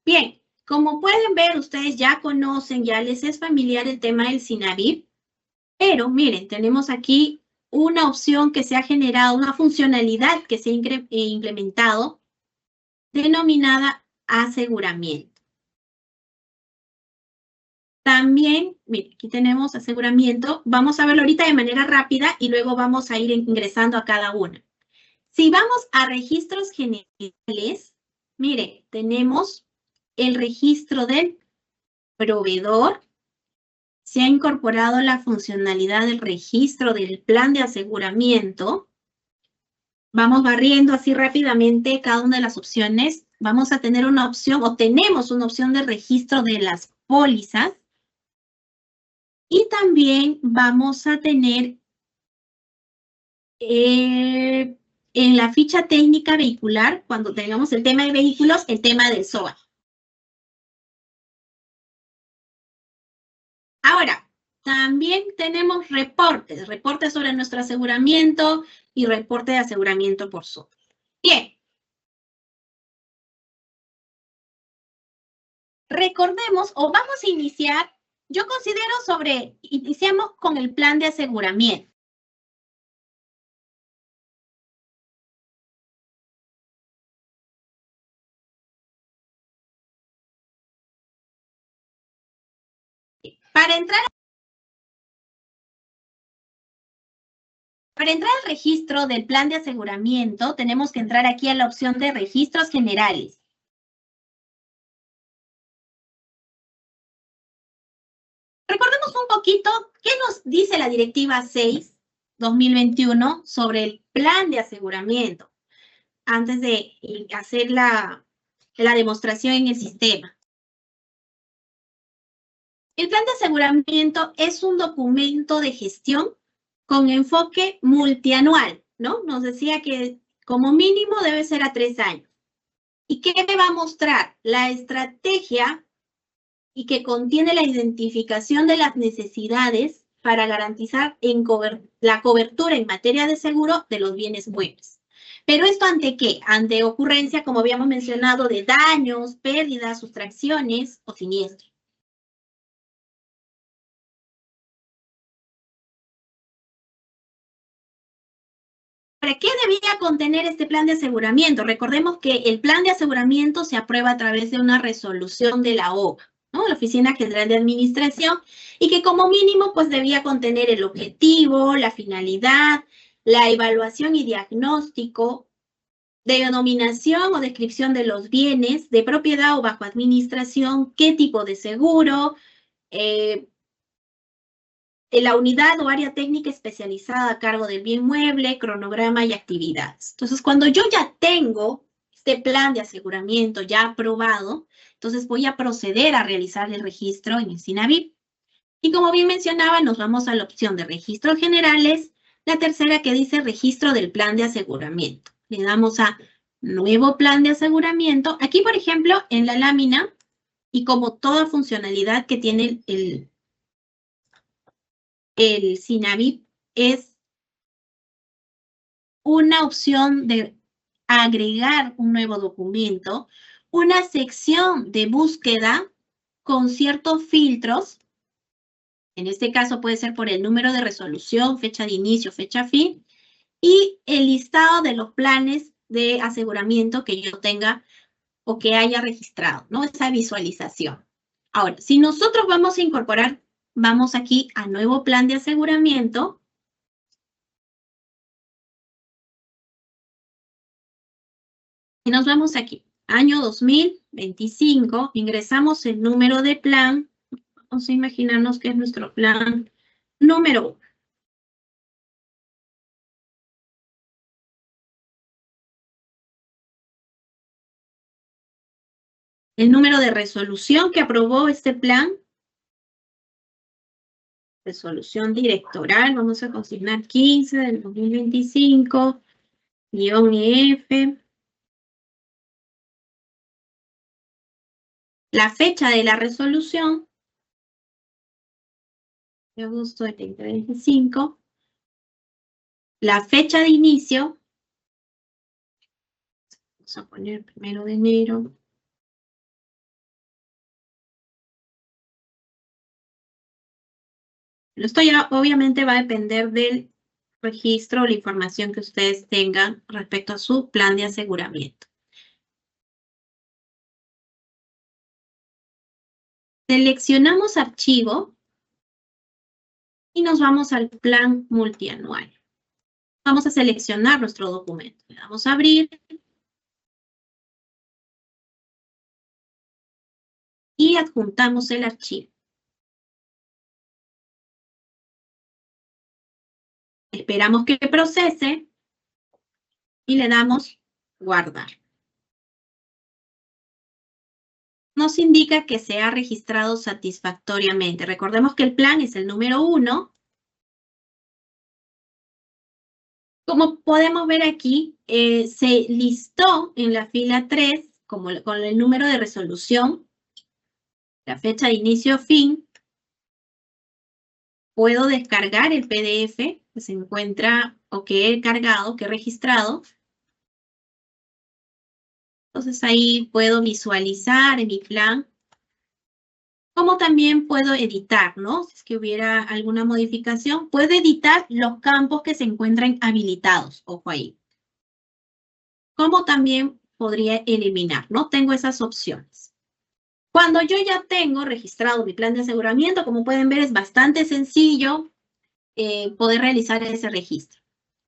Bien, como pueden ver, ustedes ya conocen, ya les es familiar el tema del SINAVIP, pero miren, tenemos aquí una opción que se ha generado, una funcionalidad que se ha implementado, denominada aseguramiento. También, miren, aquí tenemos aseguramiento. Vamos a verlo ahorita de manera rápida y luego vamos a ir ingresando a cada una. Si vamos a registros generales, mire, tenemos el registro del proveedor. Se ha incorporado la funcionalidad del registro del plan de aseguramiento. Vamos barriendo así rápidamente cada una de las opciones. Vamos a tener una opción, o tenemos una opción de registro de las pólizas. Y también vamos a tener en la ficha técnica vehicular, cuando tengamos el tema de vehículos, el tema del SOA. Ahora, también tenemos reportes sobre nuestro aseguramiento y reporte de aseguramiento por SOA. Bien. Recordemos, o vamos a iniciar, yo considero iniciamos con el plan de aseguramiento. Para entrar al registro del plan de aseguramiento, tenemos que entrar aquí a la opción de registros generales. Recordemos un poquito qué nos dice la Directiva 6/2021 sobre el plan de aseguramiento, antes de hacer la demostración en el sistema. El plan de aseguramiento es un documento de gestión con enfoque multianual, ¿no? Nos decía que como mínimo debe ser a 3 años. ¿Y qué me va a mostrar? La estrategia y que contiene la identificación de las necesidades para garantizar la cobertura en materia de seguro de los bienes muebles. ¿Pero esto ante qué? Ante ocurrencia, como habíamos mencionado, de daños, pérdidas, sustracciones o siniestros. ¿Para qué debía contener este plan de aseguramiento? Recordemos que el plan de aseguramiento se aprueba a través de una resolución de la OGA, ¿no? La Oficina General de Administración, y que como mínimo pues debía contener el objetivo, la finalidad, la evaluación y diagnóstico, denominación o descripción de los bienes de propiedad o bajo administración, qué tipo de seguro, la unidad o área técnica especializada a cargo del bien mueble, cronograma y actividades. Entonces, cuando yo ya tengo este plan de aseguramiento ya aprobado, entonces voy a proceder a realizar el registro en el SINAVIP. Y como bien mencionaba, nos vamos a la opción de registros generales, la tercera que dice registro del plan de aseguramiento. Le damos a nuevo plan de aseguramiento. Aquí, por ejemplo, en la lámina, y como toda funcionalidad que tiene el SINAVIP, es una opción de agregar un nuevo documento, una sección de búsqueda con ciertos filtros. En este caso puede ser por el número de resolución, fecha de inicio, fecha fin, y el listado de los planes de aseguramiento que yo tenga o que haya registrado, ¿no? Esa visualización. Ahora, si nosotros vamos a incorporar, vamos aquí a nuevo plan de aseguramiento. Y nos vamos aquí, año 2025, ingresamos el número de plan. Vamos a imaginarnos que es nuestro plan número 1. El número de resolución que aprobó este plan, resolución directoral, vamos a consignar 15 del 2025, guión EF. La fecha de la resolución, de agosto del 2025. La fecha de inicio, vamos a poner 1 de enero. Esto ya obviamente va a depender del registro o la información que ustedes tengan respecto a su plan de aseguramiento. Seleccionamos archivo y nos vamos al plan multianual. Vamos a seleccionar nuestro documento. Le damos a abrir y adjuntamos el archivo. Esperamos que procese y le damos guardar. Nos indica que se ha registrado satisfactoriamente. Recordemos que el plan es el número 1. Como podemos ver aquí, se listó en la fila 3 con el número de resolución, la fecha de inicio-fin. Puedo descargar el PDF que se encuentra o que he cargado, que he registrado. Entonces ahí puedo visualizar en mi plan, como también puedo editar, ¿no? Si es que hubiera alguna modificación, puedo editar los campos que se encuentran habilitados, ojo ahí. Como también podría eliminar, ¿no? Tengo esas opciones. Cuando yo ya tengo registrado mi plan de aseguramiento, como pueden ver, es bastante sencillo poder realizar ese registro.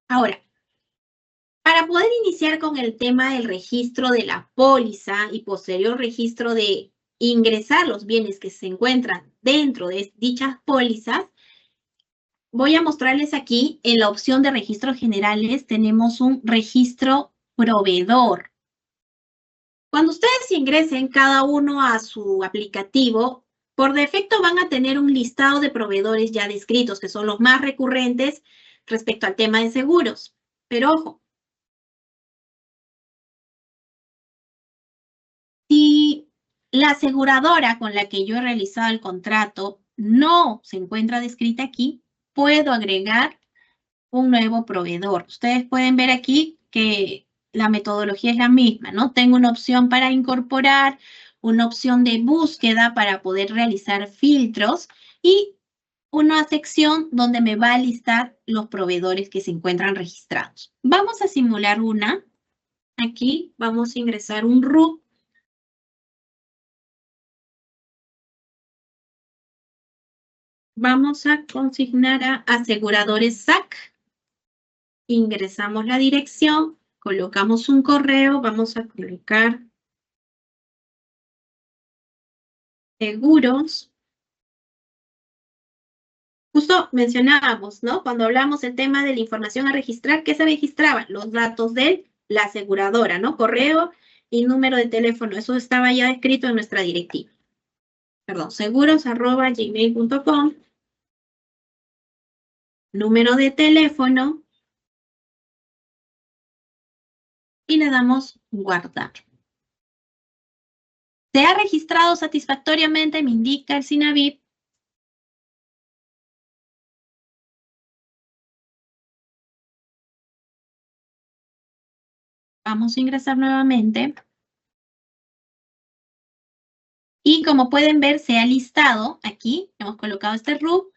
Ahora, para poder iniciar con el tema del registro de la póliza y posterior registro de ingresar los bienes que se encuentran dentro de dichas pólizas, voy a mostrarles aquí en la opción de registros generales tenemos un registro proveedor. Cuando ustedes ingresen cada uno a su aplicativo, por defecto van a tener un listado de proveedores ya descritos, que son los más recurrentes respecto al tema de seguros. Pero ojo, si la aseguradora con la que yo he realizado el contrato no se encuentra descrita aquí, puedo agregar un nuevo proveedor. Ustedes pueden ver aquí que la metodología es la misma, ¿no? Tengo una opción para incorporar, una opción de búsqueda para poder realizar filtros y una sección donde me va a listar los proveedores que se encuentran registrados. Vamos a simular una. Aquí vamos a ingresar un RUT. Vamos a consignar a aseguradores SAC. ingresamos la dirección, colocamos un correo, vamos a colocar seguros. Justo mencionábamos, ¿no? Cuando hablamos del tema de la información a registrar, ¿qué se registraba? Los datos de la aseguradora, ¿no? Correo y número de teléfono. Eso estaba ya escrito en nuestra directiva. Perdón, seguros@gmail.com. Número de teléfono. Y le damos guardar. ¿Se ha registrado satisfactoriamente? Me indica el SINAVIP. Vamos a ingresar nuevamente. Y como pueden ver, se ha listado aquí, hemos colocado este RUB,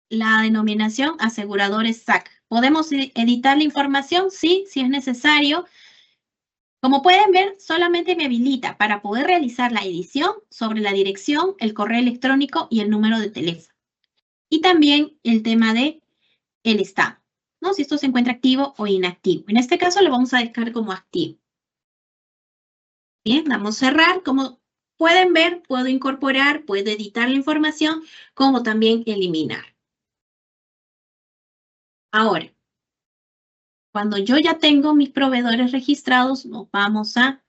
la denominación aseguradores SAC. ¿Podemos editar la información? Sí, si es necesario. Como pueden ver, solamente me habilita para poder realizar la edición sobre la dirección, el correo electrónico y el número de teléfono. Y también el tema de el estado, ¿no? Si esto se encuentra activo o inactivo. En este caso lo vamos a dejar como activo. Bien, damos a cerrar. Como pueden ver, puedo incorporar, puedo editar la información, como también eliminar. Ahora, cuando yo ya tengo mis proveedores registrados, nos vamos a...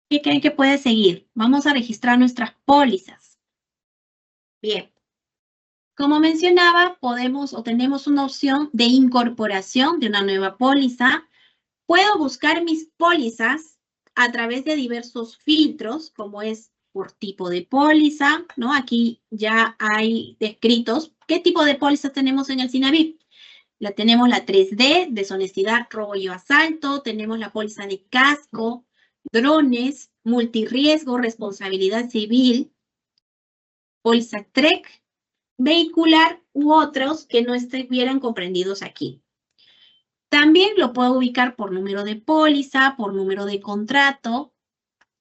¿Qué creen que puede seguir? Vamos a registrar nuestras pólizas. Bien. Como mencionaba, podemos o tenemos una opción de incorporación de una nueva póliza. Puedo buscar mis pólizas a través de diversos filtros, como es por tipo de póliza, ¿no? Aquí ya hay descritos qué tipo de póliza tenemos en el SINAVIP. Tenemos la 3D, deshonestidad, robo y asalto. Tenemos la póliza de casco, drones, multirriesgo, responsabilidad civil, póliza TREC, vehicular u otros que no estuvieran comprendidos aquí. También lo puedo ubicar por número de póliza, por número de contrato.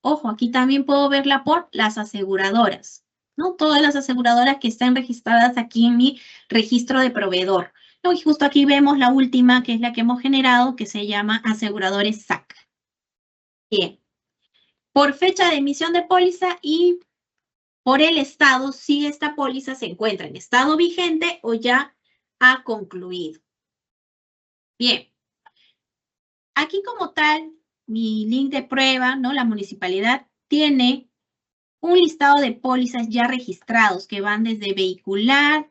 Ojo, aquí también puedo verla por las aseguradoras, ¿no? Todas las aseguradoras que están registradas aquí en mi registro de proveedor. Y justo aquí vemos la última, que es la que hemos generado, que se llama aseguradores SAC. Bien. Por fecha de emisión de póliza y por el estado, si esta póliza se encuentra en estado vigente o ya ha concluido. Bien. Aquí como tal, mi link de prueba, ¿no? La municipalidad tiene un listado de pólizas ya registrados que van desde vehicular,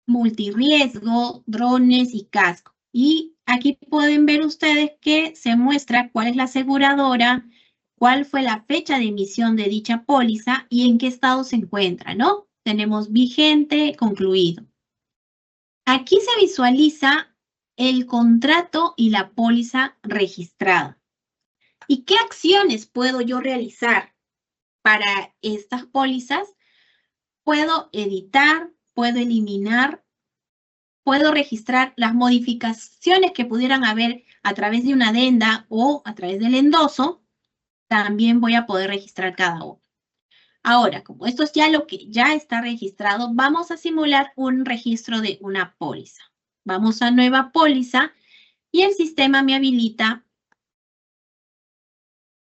multirriesgo, drones y casco. Y aquí pueden ver ustedes que se muestra cuál es la aseguradora, cuál fue la fecha de emisión de dicha póliza y en qué estado se encuentra, ¿no? Tenemos vigente, concluido. Aquí se visualiza el contrato y la póliza registrada. ¿Y qué acciones puedo yo realizar para estas pólizas? Puedo editar, puedo eliminar, puedo registrar las modificaciones que pudieran haber a través de una adenda o a través del endoso. También voy a poder registrar cada uno. Ahora, como esto es ya lo que ya está registrado, vamos a simular un registro de una póliza. Vamos a nueva póliza y el sistema me habilita,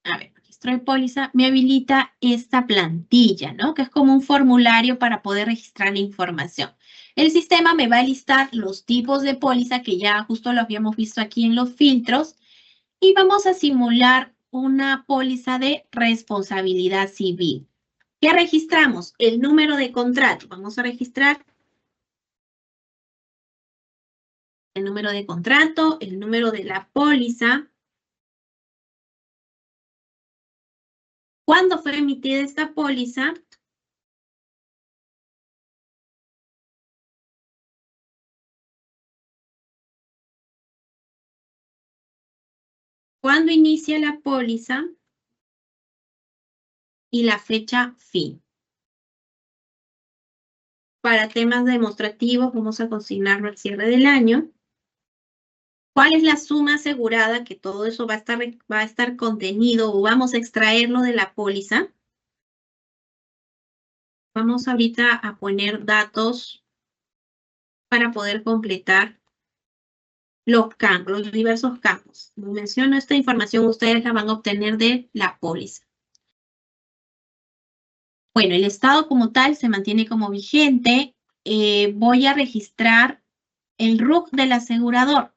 a ver, registro de póliza, me habilita esta plantilla, ¿no? Que es como un formulario para poder registrar la información. El sistema me va a listar los tipos de póliza que ya justo lo habíamos visto aquí en los filtros y vamos a simular una póliza de responsabilidad civil. ¿Qué registramos? El número de contrato. Vamos a registrar el número de contrato, el número de la póliza. ¿Cuándo fue emitida esta póliza? ¿Cuándo inicia la póliza? Y la fecha fin. Para temas demostrativos vamos a consignarlo al cierre del año. ¿Cuál es la suma asegurada? Que todo eso va a estar contenido o vamos a extraerlo de la póliza. Vamos ahorita a poner datos para poder completar los campos, los diversos campos. Como menciono, esta información ustedes la van a obtener de la póliza. Bueno, el estado como tal se mantiene como vigente. Voy a registrar el RUC del asegurador.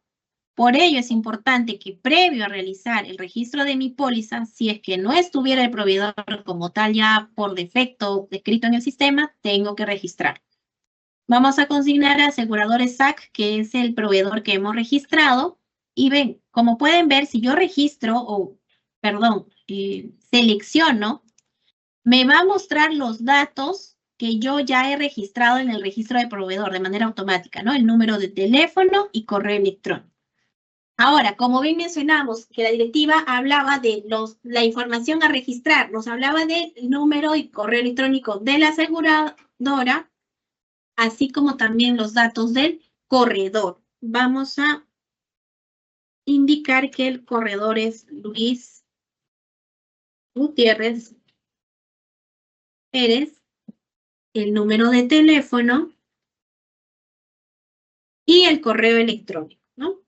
Por ello es importante que previo a realizar el registro de mi póliza, si es que no estuviera el proveedor como tal ya por defecto descrito en el sistema, tengo que registrar. Vamos a consignar a aseguradores SAC, que es el proveedor que hemos registrado. Y ven, como pueden ver, si yo registro, selecciono, me va a mostrar los datos que yo ya he registrado en el registro de proveedor de manera automática, ¿no? El número de teléfono y correo electrónico. Ahora, como bien mencionamos, que la directiva hablaba de la información a registrar, nos hablaba del número y correo electrónico de la aseguradora, así como también los datos del corredor. Vamos a indicar que el corredor es Luis Gutiérrez Pérez, el número de teléfono y el correo electrónico, ¿no?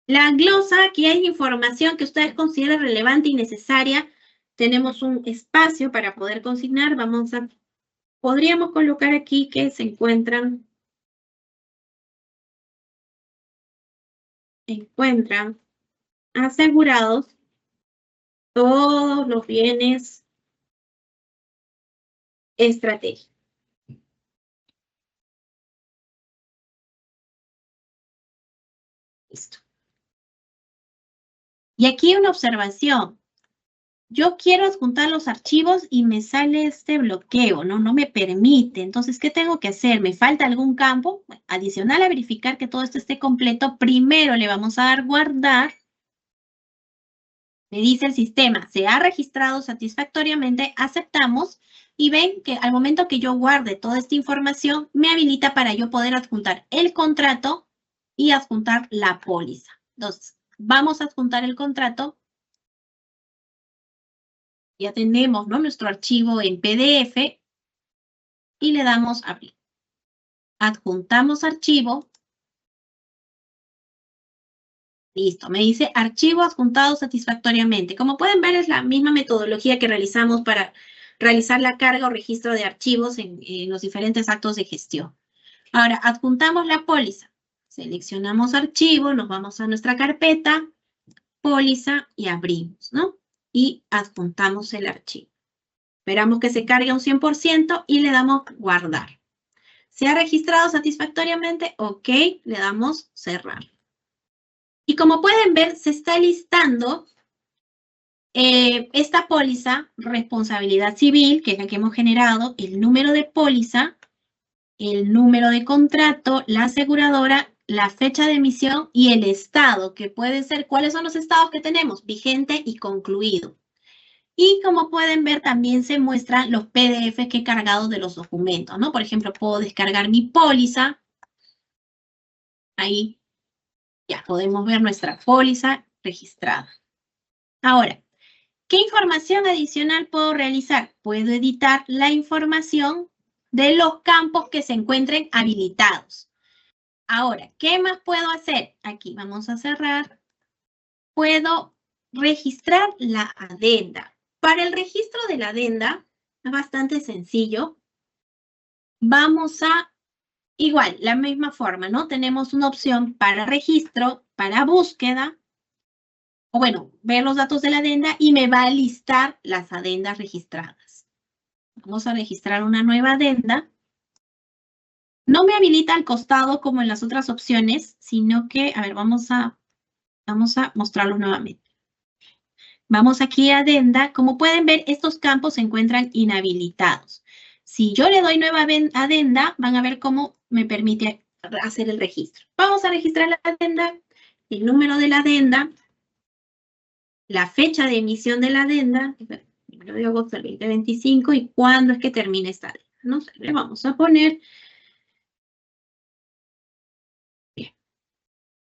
La glosa, aquí hay información que ustedes consideren relevante y necesaria. Tenemos un espacio para poder consignar. Podríamos colocar aquí que se encuentran asegurados todos los bienes estratégicos. Listo. Y aquí una observación. Yo quiero adjuntar los archivos y me sale este bloqueo, ¿no? No me permite. Entonces, ¿qué tengo que hacer? ¿Me falta algún campo? Bueno, adicional a verificar que todo esto esté completo, primero le vamos a dar guardar. Me dice el sistema, se ha registrado satisfactoriamente, aceptamos. Y ven que al momento que yo guarde toda esta información, me habilita para yo poder adjuntar el contrato y adjuntar la póliza. Entonces, vamos a adjuntar el contrato. Ya tenemos, ¿no?, nuestro archivo en PDF y le damos abrir. Adjuntamos archivo. Listo, me dice archivo adjuntado satisfactoriamente. Como pueden ver, es la misma metodología que realizamos para realizar la carga o registro de archivos en los diferentes actos de gestión. Ahora, adjuntamos la póliza. Seleccionamos archivo, nos vamos a nuestra carpeta, póliza y abrimos, ¿no? Y adjuntamos el archivo. Esperamos que se cargue un 100% y le damos guardar. ¿Se ha registrado satisfactoriamente? Ok, le damos cerrar. Y como pueden ver, se está listando esta póliza, responsabilidad civil, que es la que hemos generado, el número de póliza, el número de contrato, la aseguradora, la fecha de emisión y el estado, que puede ser, ¿cuáles son los estados que tenemos? Vigente y concluido. Y como pueden ver, también se muestran los PDFs que he cargado de los documentos, ¿no? Por ejemplo, puedo descargar mi póliza. Ahí ya podemos ver nuestra póliza registrada. Ahora, ¿qué información adicional puedo realizar? Puedo editar la información de los campos que se encuentren habilitados. Ahora, ¿qué más puedo hacer? Aquí vamos a cerrar. Puedo registrar la adenda. Para el registro de la adenda es bastante sencillo. Vamos a, igual, la misma forma, ¿no? Tenemos una opción para registro, para búsqueda, o bueno, ver los datos de la adenda y me va a listar las adendas registradas. Vamos a registrar una nueva adenda. No me habilita al costado como en las otras opciones, sino que, a ver, vamos a mostrarlos nuevamente. Vamos aquí a adenda. Como pueden ver, estos campos se encuentran inhabilitados. Si yo le doy nueva adenda, van a ver cómo me permite hacer el registro. Vamos a registrar la adenda, el número de la adenda, la fecha de emisión de la adenda, el 1 de agosto del 2025 y cuándo es que termina esta adenda, ¿no? Le vamos a poner. Bien.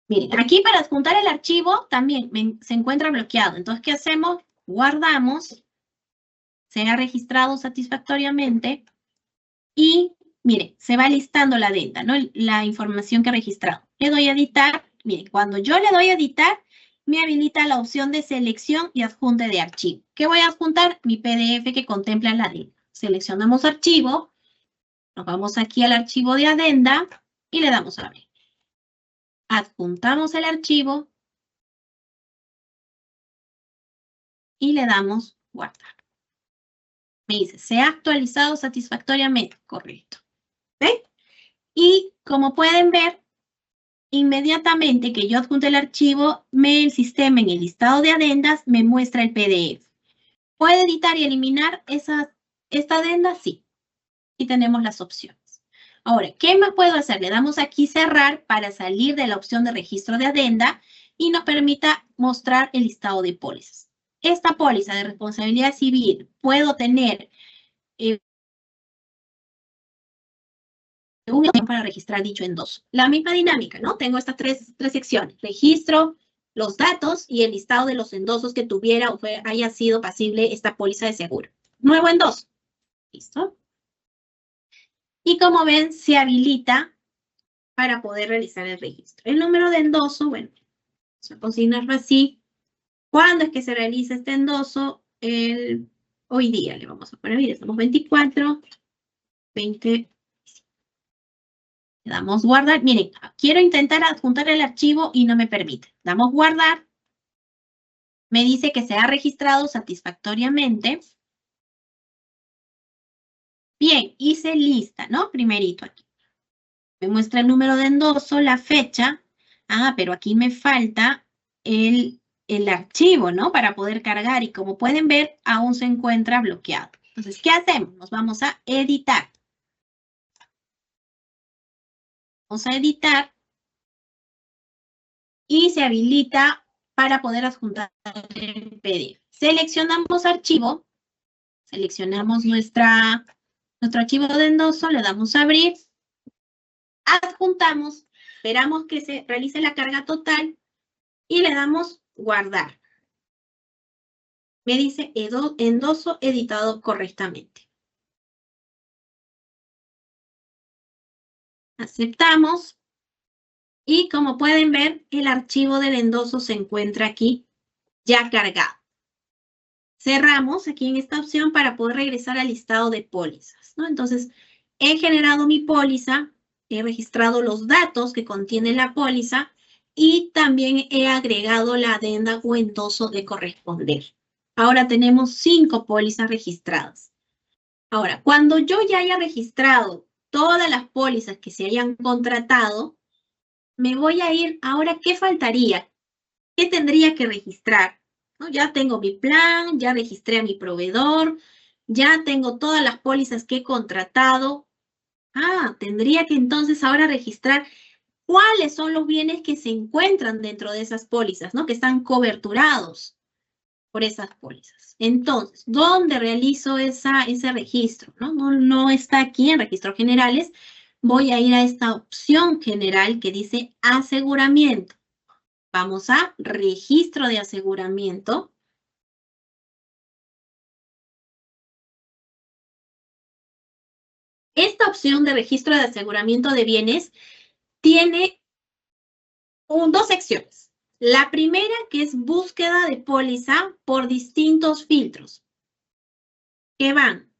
Miren, aquí para adjuntar el archivo también se encuentra bloqueado. Entonces, ¿qué hacemos? Guardamos, se ha registrado satisfactoriamente y Mire, se va listando la adenda, ¿no? La información que he registrado. Le doy a editar. Mire, cuando yo le doy a editar, me habilita la opción de selección y adjunte de archivo. ¿Qué voy a adjuntar? Mi PDF que contempla la adenda. Seleccionamos archivo, nos vamos aquí al archivo de adenda y le damos a abrir. Adjuntamos el archivo y le damos guardar. Me dice, se ha actualizado satisfactoriamente. Correcto. ¿Ven? Y como pueden ver, inmediatamente que yo adjunte el archivo, el sistema en el listado de adendas me muestra el PDF. ¿Puede editar y eliminar esta adenda? Sí. Y tenemos las opciones. Ahora, ¿qué más puedo hacer? Le damos aquí cerrar para salir de la opción de registro de adenda y nos permita mostrar el listado de pólizas. Esta póliza de responsabilidad civil puedo tener para registrar dicho endoso. La misma dinámica, ¿no? Tengo estas tres secciones. Registro, los datos y el listado de los endosos que tuviera o haya sido pasible esta póliza de seguro. Nuevo endoso. ¿Listo? Y como ven, se habilita para poder realizar el registro. El número de endoso, bueno, vamos a consignarlo así. ¿Cuándo es que se realiza este endoso? Hoy día le vamos a poner, mire, estamos 24, 20. Le damos guardar. Miren, quiero intentar adjuntar el archivo y no me permite. Damos guardar. Me dice que se ha registrado satisfactoriamente. Bien, hice lista, ¿no? Primerito aquí. Me muestra el número de endoso, la fecha. Ah, pero aquí me falta el archivo, ¿no? Para poder cargar. Y como pueden ver, aún se encuentra bloqueado. Entonces, ¿qué hacemos? Nos vamos a editar. Vamos a editar. Y se habilita para poder adjuntar el PDF. Seleccionamos archivo. Seleccionamos nuestro archivo de endoso, le damos a abrir, adjuntamos, esperamos que se realice la carga total y le damos guardar. Me dice endoso editado correctamente. Aceptamos y como pueden ver, el archivo del endoso se encuentra aquí ya cargado. Cerramos aquí en esta opción para poder regresar al listado de pólizas, ¿no? Entonces, he generado mi póliza, he registrado los datos que contiene la póliza y también he agregado la adenda o endoso de corresponder. Ahora tenemos 5 pólizas registradas. Ahora, cuando yo ya haya registrado todas las pólizas que se hayan contratado, me voy a ir, ahora, ¿qué faltaría? ¿Qué tendría que registrar? ¿No? Ya tengo mi plan, ya registré a mi proveedor, ya tengo todas las pólizas que he contratado. Ah, tendría que entonces ahora registrar cuáles son los bienes que se encuentran dentro de esas pólizas, ¿no? Que están coberturados por esas pólizas. Entonces, ¿dónde realizo ese registro? No está aquí en registros generales. Voy a ir a esta opción general que dice aseguramiento. Vamos a registro de aseguramiento. Esta opción de registro de aseguramiento de bienes tiene dos secciones. La primera, que es búsqueda de póliza por distintos filtros, que van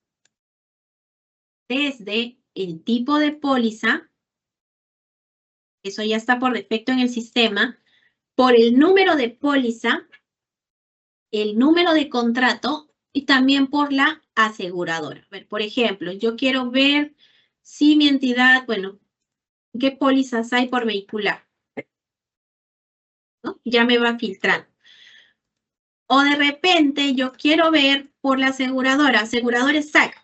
desde el tipo de póliza, eso ya está por defecto en el sistema, por el número de póliza, el número de contrato y también por la aseguradora. A ver, por ejemplo, yo quiero ver si mi entidad, bueno, qué pólizas hay por vehicular, ¿no? Ya me va filtrando. O de repente yo quiero ver por la aseguradora, aseguradores SAC.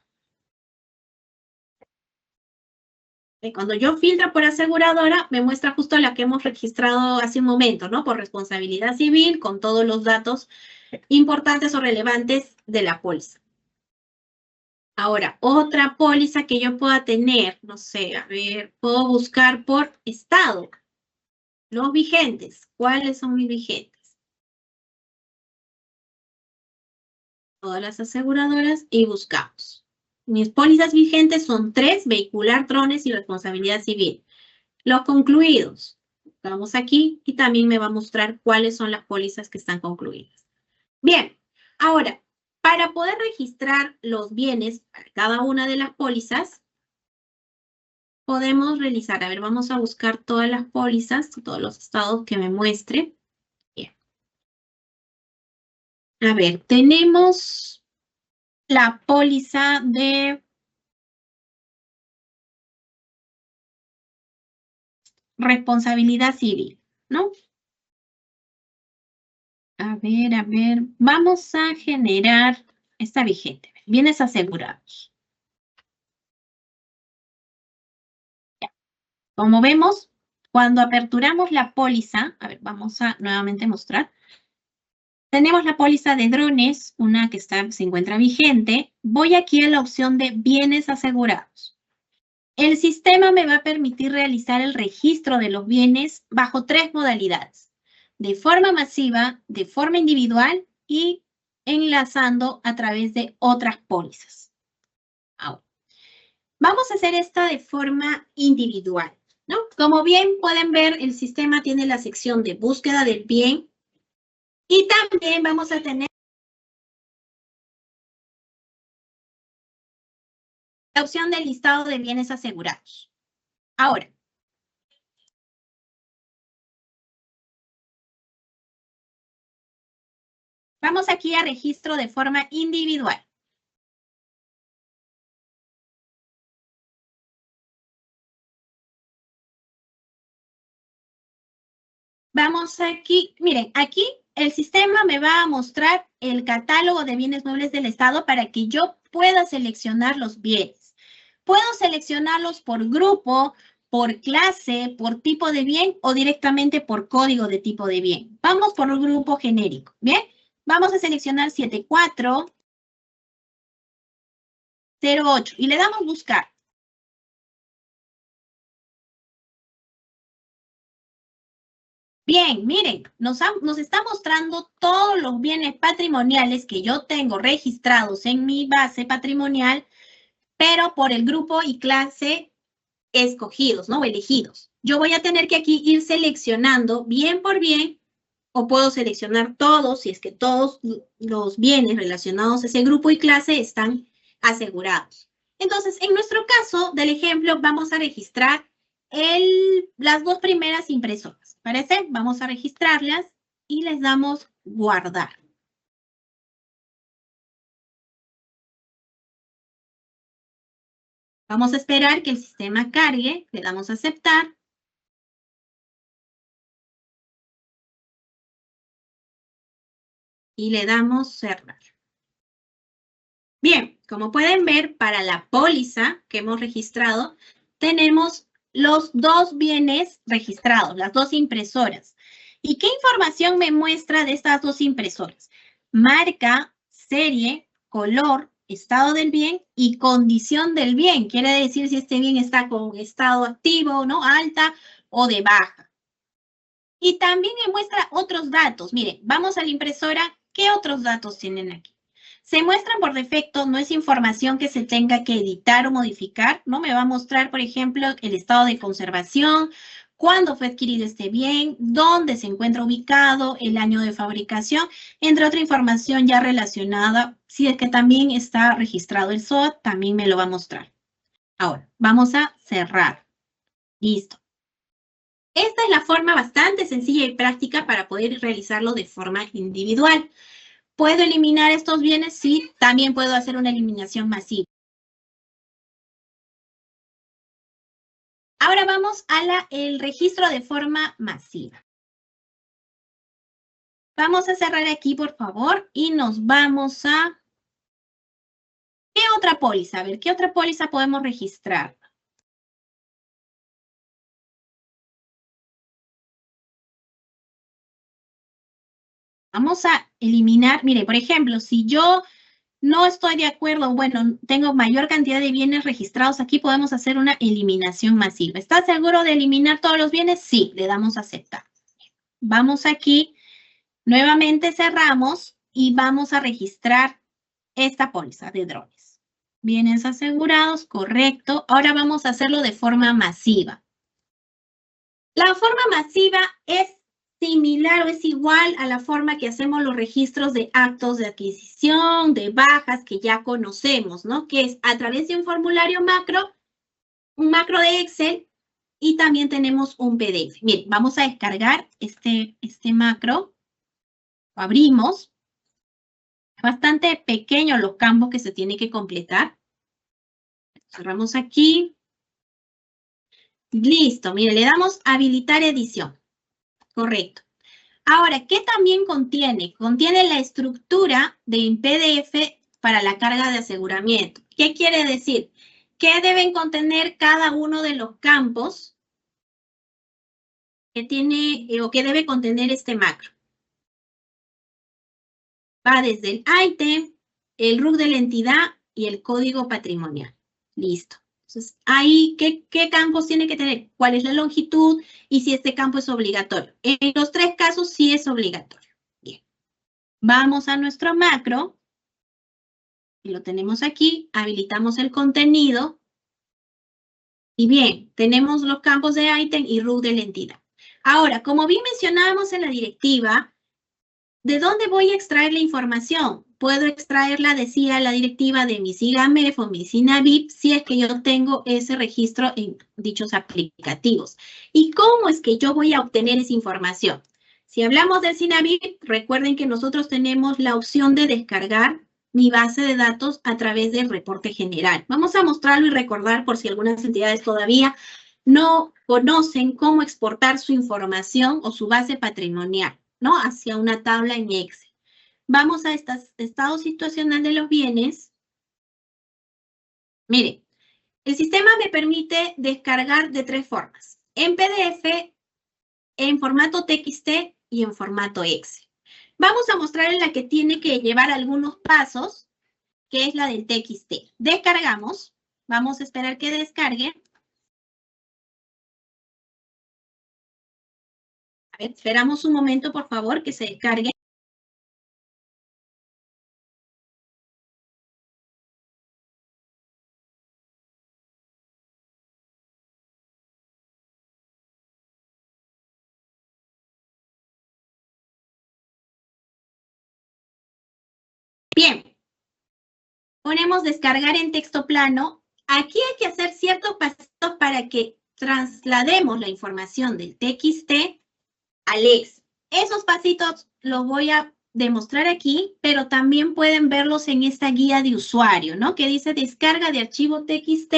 Cuando yo filtro por aseguradora, me muestra justo la que hemos registrado hace un momento, ¿no? Por responsabilidad civil, con todos los datos importantes o relevantes de la póliza. Ahora, otra póliza que yo pueda tener, no sé, a ver, puedo buscar por estado. Los vigentes, ¿cuáles son mis vigentes? Todas las aseguradoras y buscamos. Mis pólizas vigentes son 3, vehicular, drones y responsabilidad civil. Los concluidos. Vamos aquí y también me va a mostrar cuáles son las pólizas que están concluidas. Bien, ahora, para poder registrar los bienes para cada una de las pólizas, podemos realizar, a ver, vamos a buscar todas las pólizas, todos los estados que me muestre. Bien. A ver, tenemos la póliza de responsabilidad civil, ¿no? A ver, vamos a generar esta vigente, bienes asegurados. Ya. Como vemos, cuando aperturamos la póliza, a ver, vamos a nuevamente mostrar. Tenemos la póliza de drones, una que se encuentra vigente. Voy aquí a la opción de bienes asegurados. El sistema me va a permitir realizar el registro de los bienes bajo 3 modalidades: de forma masiva, de forma individual y enlazando a través de otras pólizas. Ahora, vamos a hacer esta de forma individual, ¿no? Como bien pueden ver, el sistema tiene la sección de búsqueda del bien y también vamos a tener la opción del listado de bienes asegurados. Ahora, vamos aquí a registro de forma individual. Vamos aquí, miren, aquí el sistema me va a mostrar el catálogo de bienes muebles del Estado para que yo pueda seleccionar los bienes. Puedo seleccionarlos por grupo, por clase, por tipo de bien o directamente por código de tipo de bien. Vamos por un grupo genérico, ¿bien? Vamos a seleccionar 7408 y le damos buscar. Bien, miren, nos está mostrando todos los bienes patrimoniales que yo tengo registrados en mi base patrimonial, pero por el grupo y clase escogidos, ¿no? O elegidos. Yo voy a tener que aquí ir seleccionando bien por bien, o puedo seleccionar todos si es que todos los bienes relacionados a ese grupo y clase están asegurados. Entonces, en nuestro caso del ejemplo, vamos a registrar las 2 primeras impresoras. ¿Parece? Vamos a registrarlas y les damos guardar. Vamos a esperar que el sistema cargue, le damos a aceptar. Y le damos cerrar. Bien, como pueden ver, para la póliza que hemos registrado, tenemos los 2 bienes registrados, las 2 impresoras. ¿Y qué información me muestra de estas 2 impresoras? Marca, serie, color, estado del bien y condición del bien. Quiere decir si este bien está con estado activo, ¿no? Alta o de baja. Y también me muestra otros datos. Miren, vamos a la impresora. ¿Qué otros datos tienen aquí? Se muestran por defecto, no es información que se tenga que editar o modificar, ¿no? Me va a mostrar, por ejemplo, el estado de conservación, cuándo fue adquirido este bien, dónde se encuentra ubicado, el año de fabricación, entre otra información ya relacionada. Si es que también está registrado el SOAT, también me lo va a mostrar. Ahora, vamos a cerrar. Listo. Esta es la forma bastante sencilla y práctica para poder realizarlo de forma individual. ¿Puedo eliminar estos bienes? Sí, también puedo hacer una eliminación masiva. Ahora vamos a el registro de forma masiva. Vamos a cerrar aquí, por favor, y nos vamos a... ¿Qué otra póliza? A ver, ¿qué otra póliza podemos registrar? Vamos a eliminar, mire, por ejemplo, si yo no estoy de acuerdo, bueno, tengo mayor cantidad de bienes registrados aquí, podemos hacer una eliminación masiva. ¿Está seguro de eliminar todos los bienes? Sí, le damos a aceptar. Vamos aquí, nuevamente cerramos y vamos a registrar esta póliza de drones. Bienes asegurados, correcto. Ahora vamos a hacerlo de forma masiva. La forma masiva es similar o es igual a la forma que hacemos los registros de actos de adquisición, de bajas que ya conocemos, ¿no? Que es a través de un formulario macro, un macro de Excel y también tenemos un PDF. Miren, vamos a descargar este macro. Lo abrimos. Bastante pequeños los campos que se tiene que completar. Cerramos aquí. Listo, mire, le damos habilitar edición. Correcto. Ahora, ¿qué también contiene? Contiene la estructura de PDF para la carga de aseguramiento. ¿Qué quiere decir? ¿Qué deben contener cada uno de los campos que tiene o que debe contener este macro? Va desde el ítem, el RUC de la entidad y el código patrimonial. Listo. Entonces, ahí, ¿qué campos tiene que tener? ¿Cuál es la longitud? Y si este campo es obligatorio. En los tres casos sí es obligatorio. Bien. Vamos a nuestro macro. Y lo tenemos aquí. Habilitamos el contenido. Y bien, tenemos los campos de ítem y RUC de la entidad. Ahora, como bien mencionábamos en la directiva, ¿de dónde voy a extraer la información? Puedo extraerla, decía la directiva, de mi SIGAMEF o mi SINAVIP, si es que yo tengo ese registro en dichos aplicativos. ¿Y cómo es que yo voy a obtener esa información? Si hablamos del SINAVIP, recuerden que nosotros tenemos la opción de descargar mi base de datos a través del reporte general. Vamos a mostrarlo y recordar por si algunas entidades todavía no conocen cómo exportar su información o su base patrimonial, ¿no? Hacia una tabla en Excel. Vamos a este estado situacional de los bienes. Mire, el sistema me permite descargar de tres formas. En PDF, en formato TXT y en formato Excel. Vamos a mostrarle la que tiene que llevar algunos pasos, que es la del TXT. Descargamos. Vamos a esperar que descargue. A ver, esperamos un momento, por favor, que se descargue. Bien, ponemos descargar en texto plano. Aquí hay que hacer ciertos pasitos para que traslademos la información del TXT al Excel. Esos pasitos los voy a demostrar aquí, pero también pueden verlos en esta guía de usuario, ¿no? Que dice descarga de archivo TXT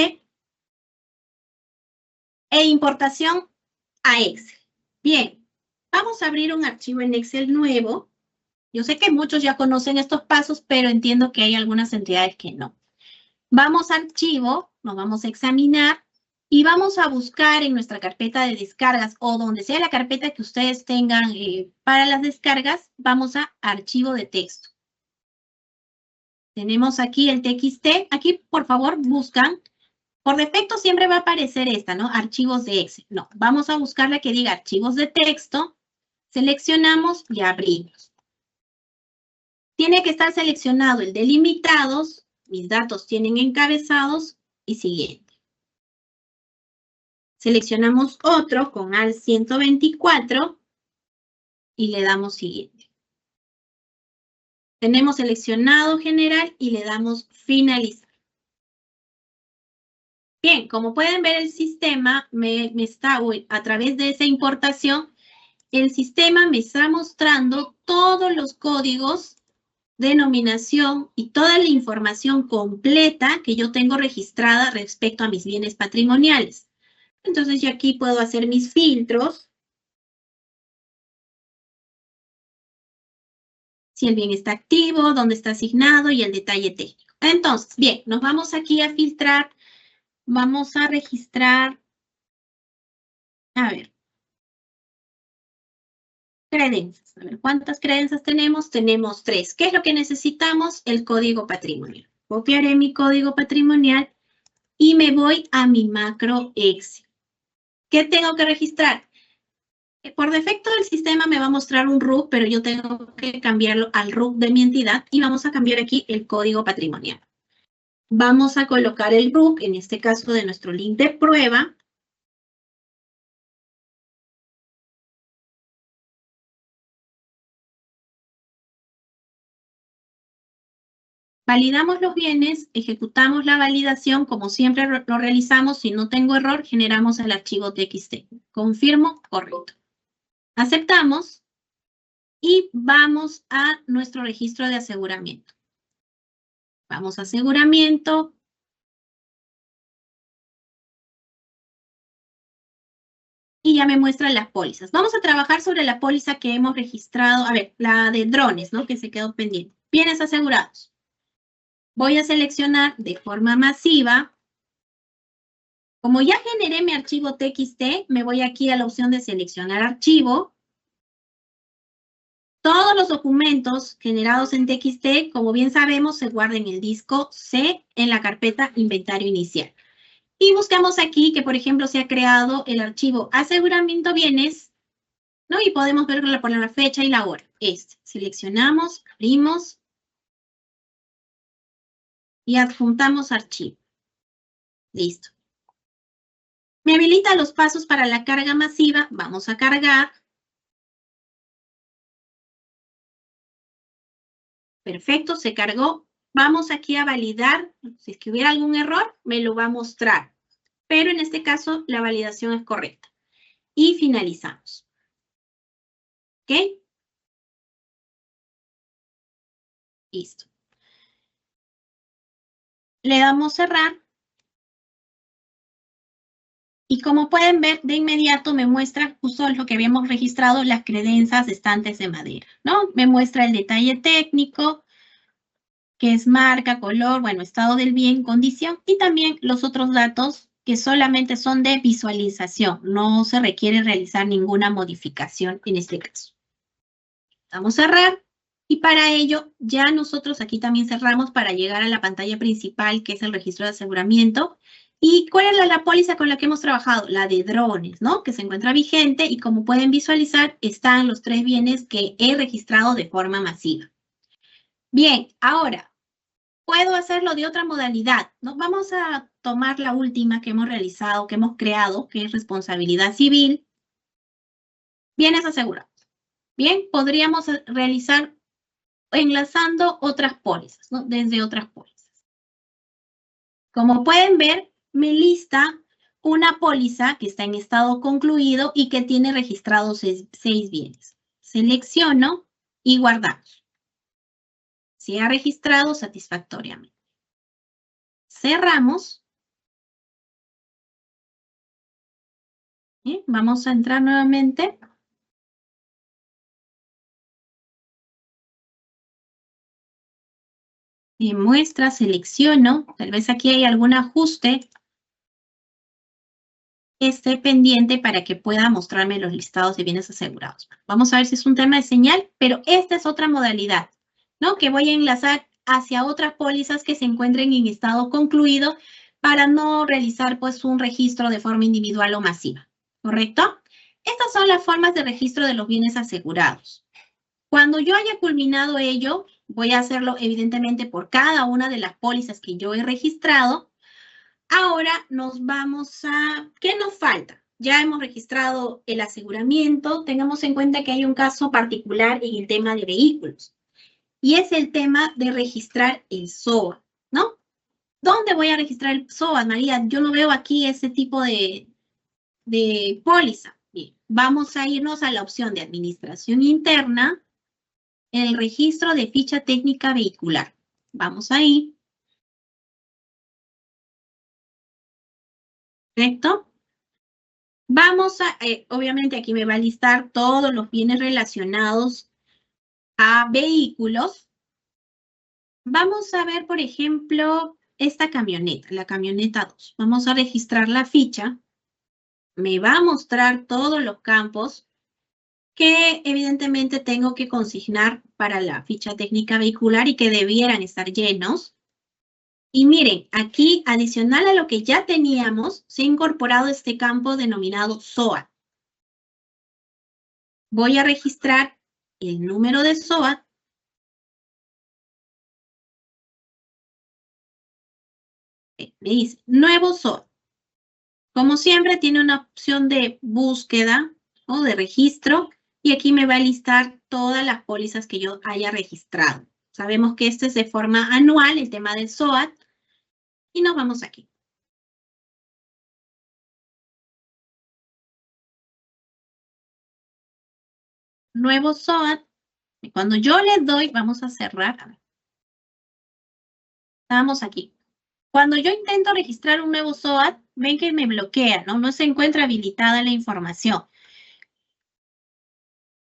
e importación a Excel. Bien, vamos a abrir un archivo en Excel nuevo. Yo sé que muchos ya conocen estos pasos, pero entiendo que hay algunas entidades que no. Vamos a archivo, nos vamos a examinar y vamos a buscar en nuestra carpeta de descargas o donde sea la carpeta que ustedes tengan para las descargas, vamos a archivo de texto. Tenemos aquí el TXT. Aquí, por favor, buscan. Por defecto siempre va a aparecer esta, ¿no? Archivos de Excel. No, vamos a buscar la que diga archivos de texto. Seleccionamos y abrimos. Tiene que estar seleccionado el de limitados. Mis datos tienen encabezados y siguiente. Seleccionamos otro con AL 124 y le damos siguiente. Tenemos seleccionado general y le damos finalizar. Bien, como pueden ver el sistema me está, a través de esa importación, el sistema me está mostrando todos los códigos, denominación y toda la información completa que yo tengo registrada respecto a mis bienes patrimoniales. Entonces yo aquí puedo hacer mis filtros. Si el bien está activo, dónde está asignado y el detalle técnico. Entonces, bien, nos vamos aquí a filtrar. Vamos a registrar, a ver, credencias. A ver, ¿cuántas credencias tenemos? Tenemos 3. ¿Qué es lo que necesitamos? El código patrimonial. Copiaré mi código patrimonial y me voy a mi macro Excel. ¿Qué tengo que registrar? Por defecto el sistema me va a mostrar un RUC, pero yo tengo que cambiarlo al RUC de mi entidad y vamos a cambiar aquí el código patrimonial. Vamos a colocar el RUC, en este caso de nuestro link de prueba. Validamos los bienes, ejecutamos la validación, como siempre lo realizamos. Si no tengo error, generamos el archivo TXT. Confirmo, correcto. Aceptamos y vamos a nuestro registro de aseguramiento. Vamos a aseguramiento. Y ya me muestra las pólizas. Vamos a trabajar sobre la póliza que hemos registrado. A ver, la de drones, ¿no? Que se quedó pendiente. Bienes asegurados. Voy a seleccionar de forma masiva. Como ya generé mi archivo TXT, me voy aquí a la opción de seleccionar archivo. Todos los documentos generados en TXT, como bien sabemos, se guardan en el disco C en la carpeta inventario inicial. Y buscamos aquí que, por ejemplo, se ha creado el archivo aseguramiento bienes, ¿no? Y podemos verlo por la fecha y la hora. Seleccionamos, abrimos y adjuntamos archivo. Listo. Me habilita los pasos para la carga masiva. Vamos a cargar. Perfecto, se cargó. Vamos aquí a validar. Si es que hubiera algún error, me lo va a mostrar. Pero en este caso, la validación es correcta. Y finalizamos. ¿Ok? Listo. Le damos cerrar. Y como pueden ver, de inmediato me muestra justo lo que habíamos registrado, las credencias estantes de madera, ¿no? Me muestra el detalle técnico, que es marca, color, bueno, estado del bien, condición, y también los otros datos que solamente son de visualización. No se requiere realizar ninguna modificación en este caso. Vamos a cerrar. Y para ello, ya nosotros aquí también cerramos para llegar a la pantalla principal, que es el registro de aseguramiento. ¿Y cuál es la póliza con la que hemos trabajado? La de drones, ¿no? Que se encuentra vigente y como pueden visualizar, están los 3 bienes que he registrado de forma masiva. Bien, ahora, puedo hacerlo de otra modalidad, ¿no? Vamos a tomar la última que hemos realizado, que hemos creado, que es responsabilidad civil. Bienes asegurados. Bien, podríamos realizar enlazando otras pólizas, ¿no? Desde otras pólizas. Como pueden ver, me lista una póliza que está en estado concluido y que tiene registrados 6 bienes. Selecciono y guardamos. Se ha registrado satisfactoriamente. Cerramos. Bien, vamos a entrar nuevamente. Me muestra, selecciono. Tal vez aquí hay algún ajuste que esté pendiente para que pueda mostrarme los listados de bienes asegurados. Vamos a ver si es un tema de señal, pero esta es otra modalidad, ¿no? Que voy a enlazar hacia otras pólizas que se encuentren en estado concluido para no realizar, pues, un registro de forma individual o masiva, ¿correcto? Estas son las formas de registro de los bienes asegurados. Cuando yo haya culminado ello, voy a hacerlo evidentemente por cada una de las pólizas que yo he registrado. Ahora nos vamos a... ¿Qué nos falta? Ya hemos registrado el aseguramiento. Tengamos en cuenta que hay un caso particular en el tema de vehículos. Y es el tema de registrar el SOA, ¿no? ¿Dónde voy a registrar el SOA, María? Yo no veo aquí ese tipo de póliza. Bien, vamos a irnos a la opción de administración interna, el registro de ficha técnica vehicular. Vamos ahí. ¿Correcto? Vamos a, obviamente aquí me va a listar todos los bienes relacionados a vehículos. Vamos a ver, por ejemplo, esta camioneta, la camioneta 2. Vamos a registrar la ficha. Me va a mostrar todos los campos que evidentemente tengo que consignar para la ficha técnica vehicular y que debieran estar llenos. Y miren, aquí, adicional a lo que ya teníamos, se ha incorporado este campo denominado SOA. Voy a registrar el número de SOA. Me dice, nuevo SOAT. Como siempre, tiene una opción de búsqueda o de registro y aquí me va a listar todas las pólizas que yo haya registrado. Sabemos que este es de forma anual, el tema del SOAT, y nos vamos aquí. Nuevo SOAT. Y cuando yo le doy, vamos a cerrar. Estamos aquí. Cuando yo intento registrar un nuevo SOAT, ven que me bloquea, ¿no? No se encuentra habilitada la información.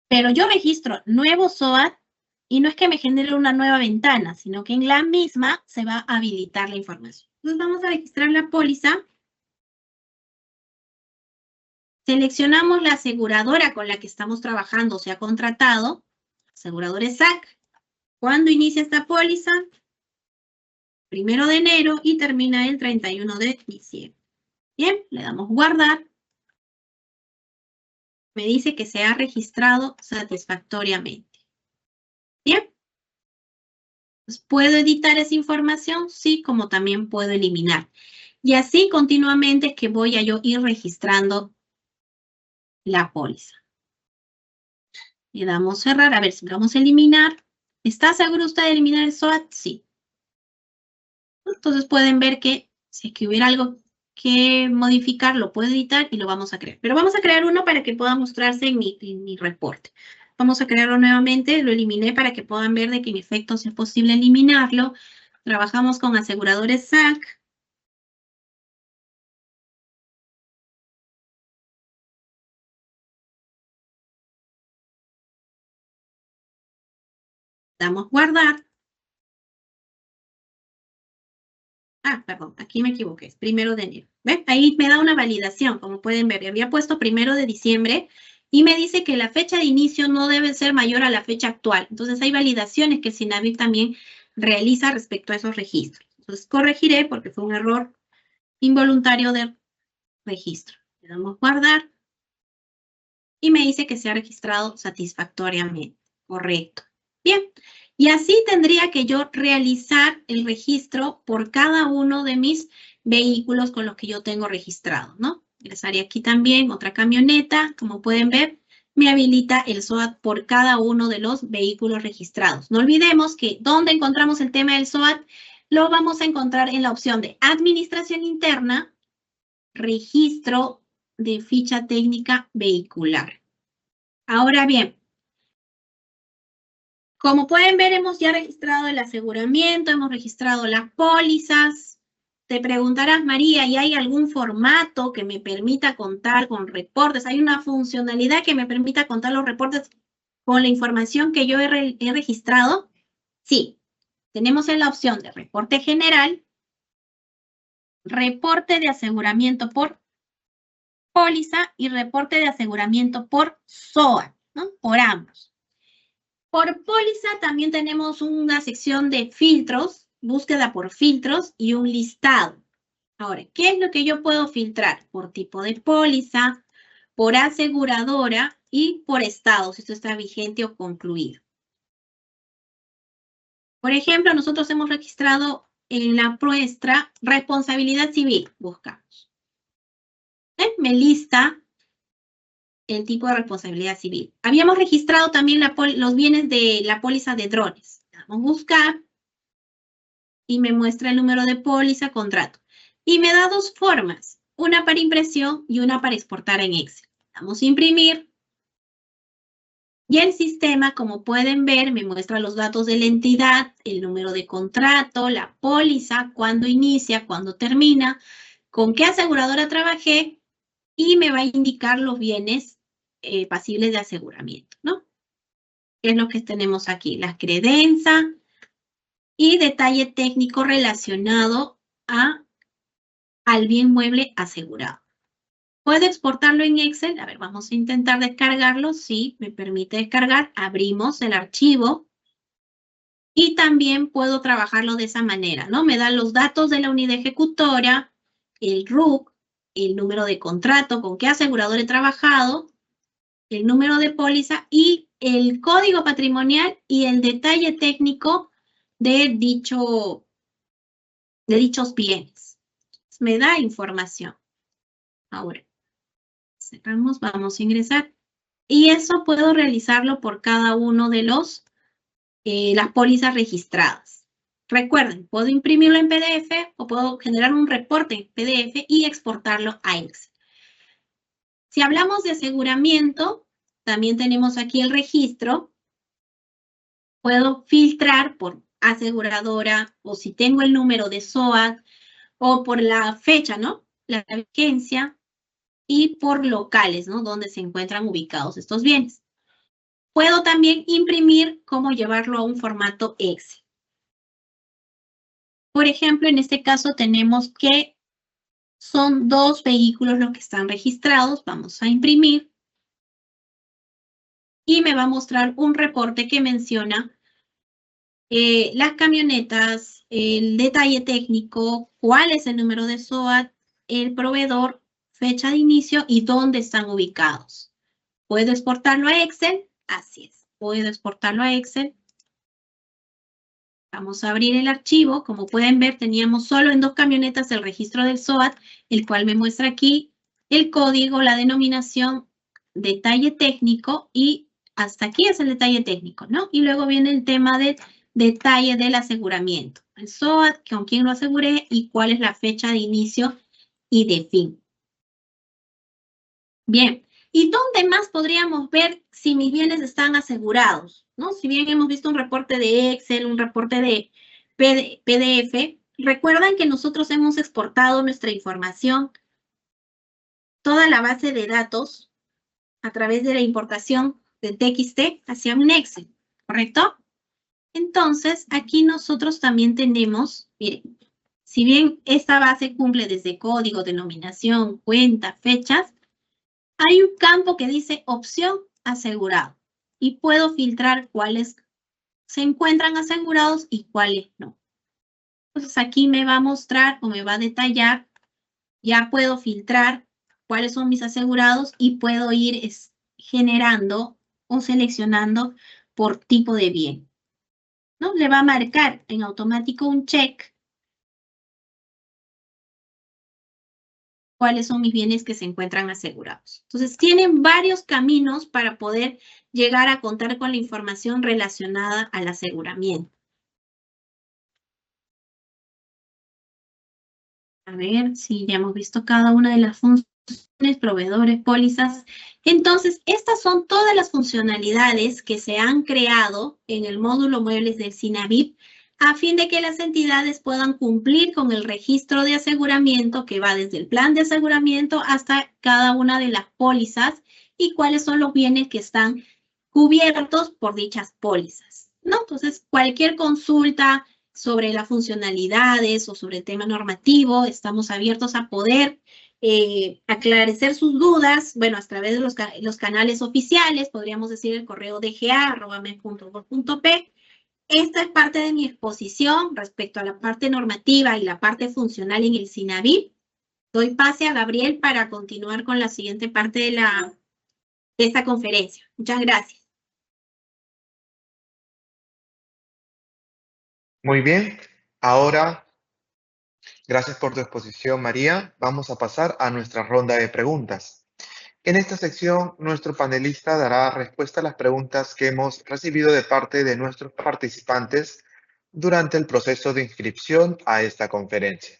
Pero yo registro nuevo SOAT y no es que me genere una nueva ventana, sino que en la misma se va a habilitar la información. Entonces vamos a registrar la póliza. Seleccionamos la aseguradora con la que estamos trabajando, o sea, contratado. Aseguradora SAC. ¿Cuándo inicia esta póliza? 1 de enero y termina el 31 de diciembre. Bien, le damos guardar. Me dice que se ha registrado satisfactoriamente. Bien. Entonces, ¿puedo editar esa información? Sí, como también puedo eliminar. Y así continuamente que voy a yo ir registrando la póliza. Le damos cerrar. A ver si vamos a eliminar. ¿Está seguro usted de eliminar el SOAT? Sí. Entonces pueden ver que si es que hubiera algo que modificar, lo puedo editar y lo vamos a crear. Pero vamos a crear uno para que pueda mostrarse en mi reporte. Vamos a crearlo nuevamente, lo eliminé para que puedan ver de que en efecto si es posible eliminarlo. Trabajamos con aseguradores SAC. Damos guardar. Ah, perdón, aquí me equivoqué, es 1 de enero. ¿Ven? Ahí me da una validación, como pueden ver. Había puesto 1 de diciembre y me dice que la fecha de inicio no debe ser mayor a la fecha actual. Entonces hay validaciones que el SINAVIC también realiza respecto a esos registros. Entonces corregiré porque fue un error involuntario de registro. Le damos guardar y me dice que se ha registrado satisfactoriamente. Correcto. Bien. Y así tendría que yo realizar el registro por cada uno de mis vehículos con los que yo tengo registrado, ¿no? Ingresaría aquí también otra camioneta, como pueden ver, me habilita el SOAT por cada uno de los vehículos registrados. No olvidemos que donde encontramos el tema del SOAT, lo vamos a encontrar en la opción de Administración Interna, Registro de Ficha Técnica Vehicular. Ahora bien, como pueden ver, hemos ya registrado el aseguramiento, hemos registrado las pólizas. Te preguntarás, María, ¿y hay algún formato que me permita contar con reportes? ¿Hay una funcionalidad que me permita contar los reportes con la información que yo he registrado? Sí, tenemos en la opción de reporte general, reporte de aseguramiento por póliza y reporte de aseguramiento por SOAT, ¿no? Por ambos. Por póliza también tenemos una sección de filtros, búsqueda por filtros y un listado. Ahora, ¿qué es lo que yo puedo filtrar? Por tipo de póliza, por aseguradora y por estado, si esto está vigente o concluido. Por ejemplo, nosotros hemos registrado en la nuestra responsabilidad civil. Buscamos. Me lista el tipo de responsabilidad civil. Habíamos registrado también los bienes de la póliza de drones. Vamos a buscar y me muestra el número de póliza, contrato. Y me da dos formas, una para impresión y una para exportar en Excel. Vamos a imprimir. Y el sistema, como pueden ver, me muestra los datos de la entidad, el número de contrato, la póliza, cuándo inicia, cuándo termina, con qué aseguradora trabajé y me va a indicar los bienes pasibles de aseguramiento, ¿no? ¿Qué es lo que tenemos aquí? La credencia y detalle técnico relacionado al bien mueble asegurado. ¿Puedo exportarlo en Excel? A ver, vamos a intentar descargarlo. Sí, me permite descargar. Abrimos el archivo. Y también puedo trabajarlo de esa manera, ¿no? Me dan los datos de la unidad ejecutora, el RUC, el número de contrato, con qué asegurador he trabajado, el número de póliza y el código patrimonial y el detalle técnico de dichos bienes. me da información. Ahora, cerramos, vamos a ingresar. Y eso puedo realizarlo por cada uno de las pólizas registradas. Recuerden, puedo imprimirlo en PDF o puedo generar un reporte en PDF y exportarlo a Excel. Si hablamos de aseguramiento, también tenemos aquí el registro. Puedo filtrar por aseguradora o si tengo el número de SOAT o por la fecha, ¿no? La vigencia y por locales, ¿no? Donde se encuentran ubicados estos bienes. Puedo también imprimir cómo llevarlo a un formato Excel. Por ejemplo, en este caso tenemos que son 2 vehículos los que están registrados. Vamos a imprimir. Y me va a mostrar un reporte que menciona las camionetas, el detalle técnico, cuál es el número de SOAT, el proveedor, fecha de inicio y dónde están ubicados. ¿Puedo exportarlo a Excel? Así es. Puedo exportarlo a Excel. Vamos a abrir el archivo. Como pueden ver, teníamos solo en 2 camionetas el registro del SOAT, el cual me muestra aquí el código, la denominación, detalle técnico y hasta aquí es el detalle técnico, ¿no? Y luego viene el tema de detalle del aseguramiento. El SOAT, con quién lo aseguré y cuál es la fecha de inicio y de fin. Bien. ¿Y dónde más podríamos ver si mis bienes están asegurados? ¿No? Si bien hemos visto un reporte de Excel, un reporte de PDF, recuerdan que nosotros hemos exportado nuestra información, toda la base de datos, a través de la importación de TXT hacia un Excel, ¿correcto? Entonces, aquí nosotros también tenemos, miren, si bien esta base cumple desde código, denominación, cuenta, fechas, hay un campo que dice opción asegurado y puedo filtrar cuáles se encuentran asegurados y cuáles no. Entonces aquí me va a mostrar o me va a detallar, ya puedo filtrar cuáles son mis asegurados y puedo ir generando o seleccionando por tipo de bien, ¿no? Le va a marcar en automático un check cuáles son mis bienes que se encuentran asegurados. Entonces, tienen varios caminos para poder llegar a contar con la información relacionada al aseguramiento. A ver si ya hemos visto cada una de las funciones, proveedores, pólizas. Entonces, estas son todas las funcionalidades que se han creado en el módulo muebles del SINAVIP a fin de que las entidades puedan cumplir con el registro de aseguramiento que va desde el plan de aseguramiento hasta cada una de las pólizas y cuáles son los bienes que están cubiertos por dichas pólizas, ¿no? Entonces, cualquier consulta sobre las funcionalidades o sobre el tema normativo, estamos abiertos a poder aclarecer sus dudas, bueno, a través de los canales oficiales, podríamos decir el correo dga@med.gov.p. Esta es parte de mi exposición respecto a la parte normativa y la parte funcional en el SINAVIP. Doy pase a Gabriel para continuar con la siguiente parte de esta conferencia. Muchas gracias. Muy bien. Ahora, gracias por tu exposición, María. Vamos a pasar a nuestra ronda de preguntas. En esta sección, nuestro panelista dará respuesta a las preguntas que hemos recibido de parte de nuestros participantes durante el proceso de inscripción a esta conferencia.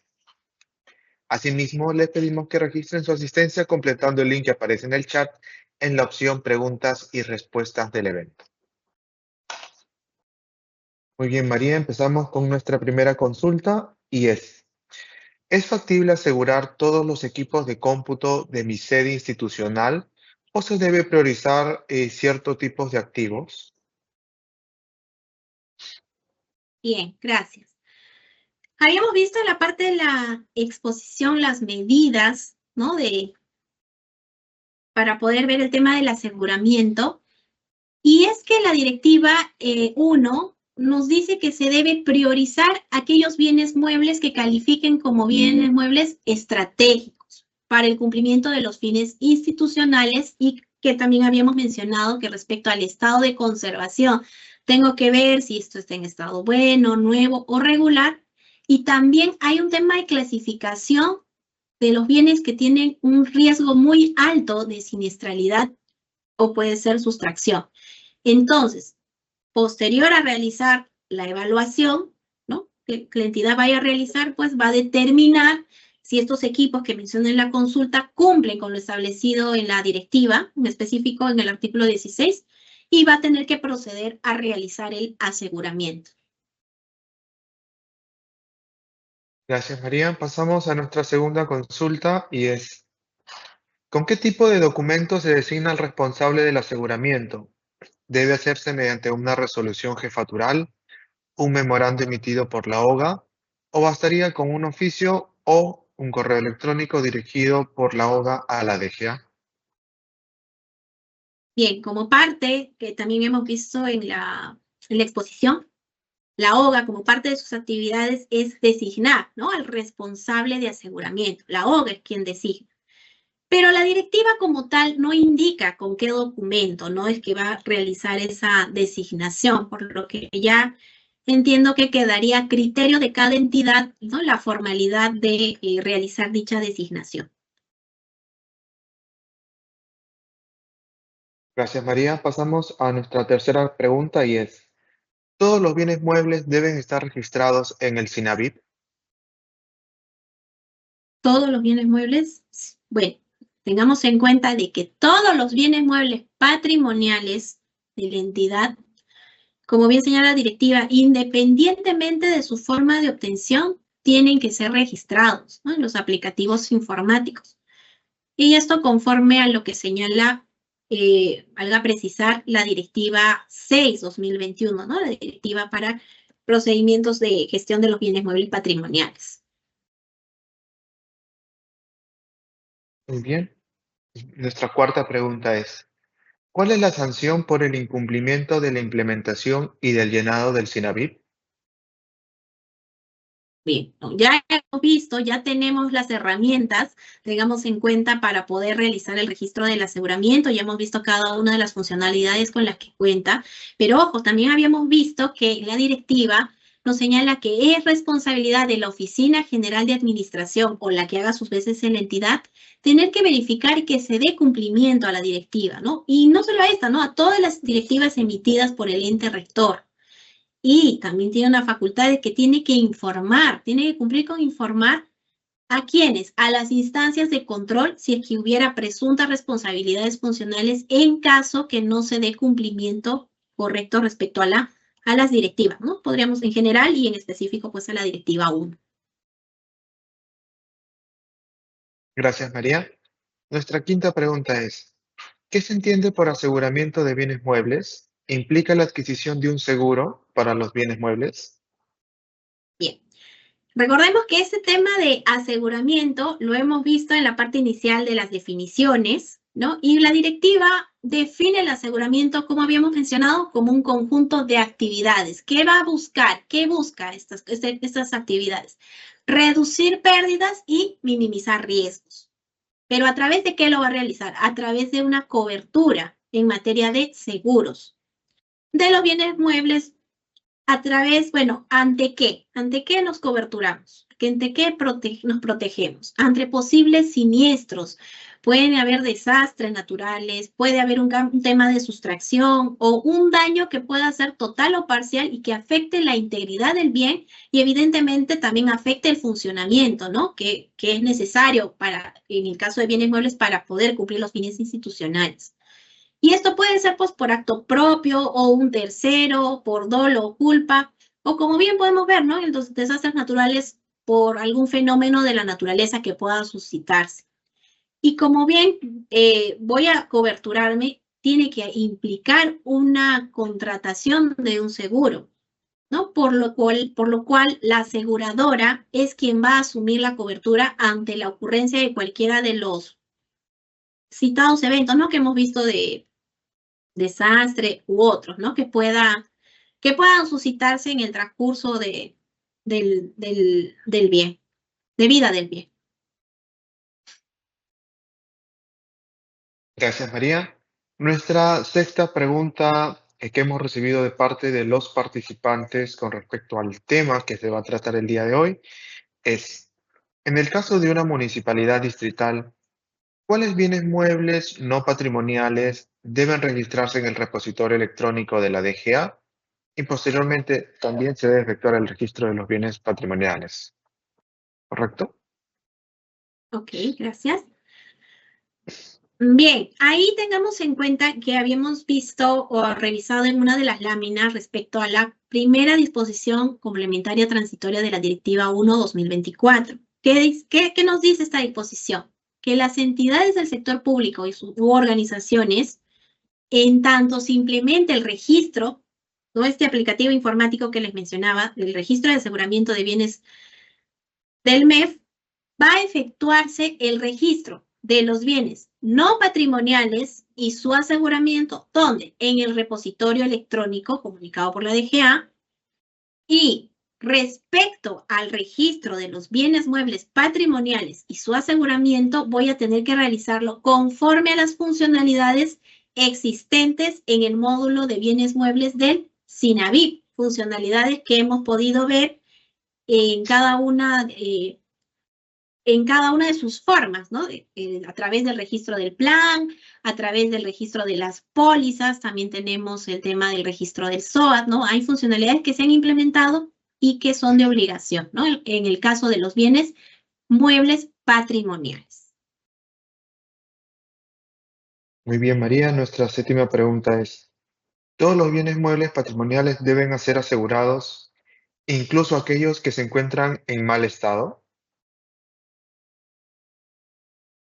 Asimismo, les pedimos que registren su asistencia completando el link que aparece en el chat en la opción Preguntas y Respuestas del evento. Muy bien, María, empezamos con nuestra primera consulta y ¿es factible asegurar todos los equipos de cómputo de mi sede institucional o se debe priorizar ciertos tipos de activos? Bien, gracias. Habíamos visto en la parte de la exposición las medidas, ¿no? Para poder ver el tema del aseguramiento. Y es que la directiva 1 nos dice que se debe priorizar aquellos bienes muebles que califiquen como bienes muebles estratégicos para el cumplimiento de los fines institucionales y que también habíamos mencionado que respecto al estado de conservación, tengo que ver si esto está en estado bueno, nuevo o regular. Y también hay un tema de clasificación de los bienes que tienen un riesgo muy alto de siniestralidad o puede ser sustracción. Entonces, posterior a realizar la evaluación, ¿no? Que la entidad vaya a realizar, pues va a determinar si estos equipos que mencioné en la consulta cumplen con lo establecido en la directiva, en específico en el artículo 16, y va a tener que proceder a realizar el aseguramiento. Gracias, María. Pasamos a nuestra segunda consulta y es, ¿con qué tipo de documento se designa el responsable del aseguramiento? ¿Debe hacerse mediante una resolución jefatural, un memorando emitido por la OGA, o bastaría con un oficio o un correo electrónico dirigido por la OGA a la DGA? Bien, como parte que también hemos visto en la exposición, la OGA, como parte de sus actividades, es designar, ¿no?, al responsable de aseguramiento. La OGA es quien designa. Pero la directiva como tal no indica con qué documento, ¿no?, es que va a realizar esa designación, por lo que ya entiendo que quedaría a criterio de cada entidad, ¿no?, la formalidad de realizar dicha designación. Gracias, María. Pasamos a nuestra tercera pregunta y es, ¿todos los bienes muebles deben estar registrados en el SINAVIP? Todos los bienes muebles, bueno, tengamos en cuenta de que todos los bienes muebles patrimoniales de la entidad, como bien señala la directiva, independientemente de su forma de obtención, tienen que ser registrados, ¿no?, en los aplicativos informáticos. Y esto conforme a lo que señala, valga precisar, la directiva 6/2021, ¿no?, la directiva para procedimientos de gestión de los bienes muebles patrimoniales. Muy bien. Nuestra cuarta pregunta es, ¿cuál es la sanción por el incumplimiento de la implementación y del llenado del SINAVIP? Bien, ¿no?, ya hemos visto, ya tenemos las herramientas, tengamos en cuenta para poder realizar el registro del aseguramiento, ya hemos visto cada una de las funcionalidades con las que cuenta, pero ojo, también habíamos visto que la directiva nos señala que es responsabilidad de la Oficina General de Administración o la que haga sus veces en la entidad, tener que verificar que se dé cumplimiento a la directiva, ¿no? Y no solo a esta, ¿no?, a todas las directivas emitidas por el ente rector. Y también tiene una facultad de que tiene que informar, tiene que cumplir con informar a quiénes, a las instancias de control, si es que hubiera presuntas responsabilidades funcionales en caso que no se dé cumplimiento correcto respecto a las directivas, ¿no? Podríamos en general y en específico, pues a la directiva 1. Gracias, María. Nuestra quinta pregunta es, ¿qué se entiende por aseguramiento de bienes muebles? ¿Implica la adquisición de un seguro para los bienes muebles? Bien. Recordemos que este tema de aseguramiento lo hemos visto en la parte inicial de las definiciones, ¿no? Y la directiva define el aseguramiento, como habíamos mencionado, como un conjunto de actividades. ¿Qué va a buscar? ¿Qué busca estas actividades? Reducir pérdidas y minimizar riesgos. ¿Pero a través de qué lo va a realizar? A través de una cobertura en materia de seguros de los bienes muebles. A través, bueno, ¿ante qué? ¿Ante qué nos coberturamos? ¿Ante qué nos protegemos? Ante posibles siniestros. Pueden haber desastres naturales, puede haber un tema de sustracción o un daño que pueda ser total o parcial y que afecte la integridad del bien y evidentemente también afecte el funcionamiento, ¿no?, que es necesario para, en el caso de bienes muebles, para poder cumplir los fines institucionales. Y esto puede ser pues por acto propio o un tercero, por dolo o culpa, o como bien podemos ver, ¿no?, en los desastres naturales por algún fenómeno de la naturaleza que pueda suscitarse. Y como bien voy a coberturarme, tiene que implicar una contratación de un seguro, ¿no? Por lo cual la aseguradora es quien va a asumir la cobertura ante la ocurrencia de cualquiera de los citados eventos, ¿no?, que hemos visto de desastre u otros, ¿no?, que puedan suscitarse en el transcurso del bien, de vida del bien. Gracias, María. Nuestra sexta pregunta que hemos recibido de parte de los participantes con respecto al tema que se va a tratar el día de hoy es, En el caso de una municipalidad distrital, ¿cuáles bienes muebles no patrimoniales deben registrarse en el repositorio electrónico de la DGA? Y posteriormente también se debe efectuar el registro de los bienes patrimoniales, ¿correcto? Ok, gracias. Bien, ahí tengamos en cuenta que habíamos visto o revisado en una de las láminas respecto a la primera disposición complementaria transitoria de la Directiva 1/2024. ¿Qué nos dice esta disposición? Que las entidades del sector público y sus organizaciones, en tanto se implemente el registro, ¿no? Este aplicativo informático que les mencionaba, el registro de aseguramiento de bienes del MEF, va a efectuarse el registro de los bienes no patrimoniales y su aseguramiento, ¿dónde? En el repositorio electrónico comunicado por la DGA. Y respecto al registro de los bienes muebles patrimoniales y su aseguramiento, voy a tener que realizarlo conforme a las funcionalidades existentes en el módulo de bienes muebles del SINAVIP, funcionalidades que hemos podido ver en cada una de sus formas, ¿no? A través del registro del plan, a través del registro de las pólizas, también tenemos el tema del registro del SOAT, ¿no? Hay funcionalidades que se han implementado y que son de obligación, ¿no? En el caso de los bienes muebles patrimoniales. Muy bien, María. Nuestra séptima pregunta es, ¿todos los bienes muebles patrimoniales deben ser asegurados, incluso aquellos que se encuentran en mal estado?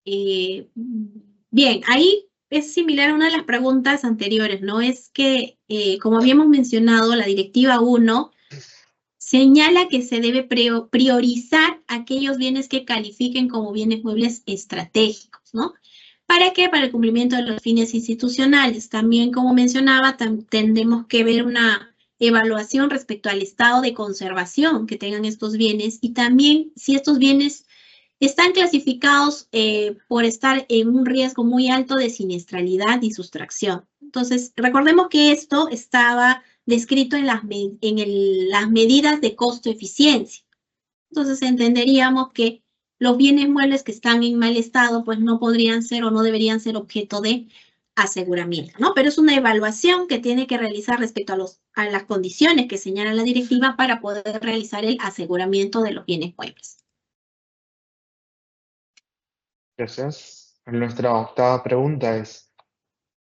Bien, ahí es similar a una de las preguntas anteriores, ¿no? Es que, como habíamos mencionado, la Directiva 1 señala que se debe priorizar aquellos bienes que califiquen como bienes muebles estratégicos, ¿no? ¿Para qué? Para el cumplimiento de los fines institucionales. También, como mencionaba, tendremos que ver una evaluación respecto al estado de conservación que tengan estos bienes y también si estos bienes están clasificados por estar en un riesgo muy alto de siniestralidad y sustracción. Entonces, recordemos que esto estaba descrito en las medidas de costo-eficiencia. Entonces, entenderíamos que los bienes muebles que están en mal estado, pues no podrían ser o no deberían ser objeto de aseguramiento, ¿no? Pero es una evaluación que tiene que realizar respecto a las condiciones que señala la directiva para poder realizar el aseguramiento de los bienes muebles. Gracias. Nuestra octava pregunta es,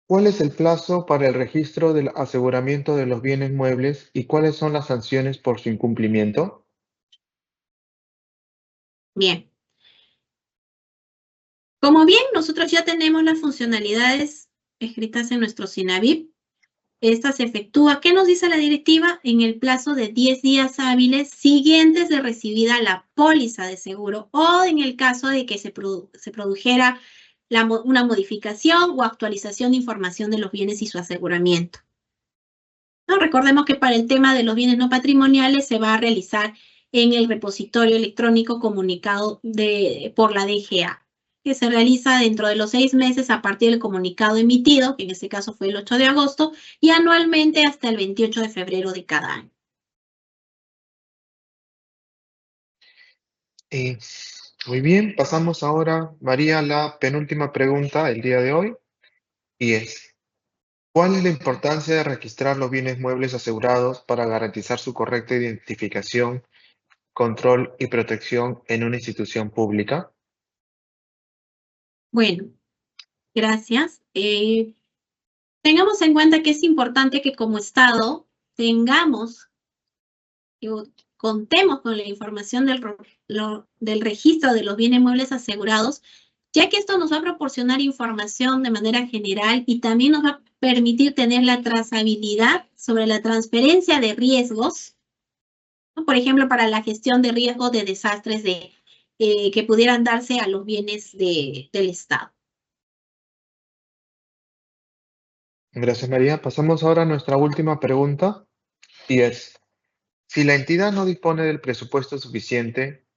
¿cuál es el plazo para el registro del aseguramiento de los bienes muebles y cuáles son las sanciones por su incumplimiento? Bien. Como bien, nosotros ya tenemos las funcionalidades escritas en nuestro SINAVIP. Esta se efectúa, ¿qué nos dice la directiva? En el plazo de 10 días hábiles siguientes de recibida la póliza de seguro o en el caso de que se produjera una modificación o actualización de información de los bienes y su aseguramiento. ¿No? Recordemos que para el tema de los bienes no patrimoniales se va a realizar en el repositorio electrónico comunicado por la DGA, que se realiza dentro de los 6 meses a partir del comunicado emitido, que en este caso fue el 8 de agosto, y anualmente hasta el 28 de febrero de cada año. Muy bien, pasamos ahora, María, a la penúltima pregunta del día de hoy, y es, ¿cuál es la importancia de registrar los bienes muebles asegurados para garantizar su correcta identificación, control y protección en una institución pública? Bueno, gracias. Tengamos en cuenta que es importante que como Estado tengamos, contemos con la información del registro de los bienes muebles asegurados, ya que esto nos va a proporcionar información de manera general y también nos va a permitir tener la trazabilidad sobre la transferencia de riesgos, ¿no? Por ejemplo, para la gestión de riesgos de desastres que pudieran darse a los bienes del Estado. Gracias, María. Pasamos ahora a nuestra última pregunta, y es, si la entidad no dispone del presupuesto suficiente,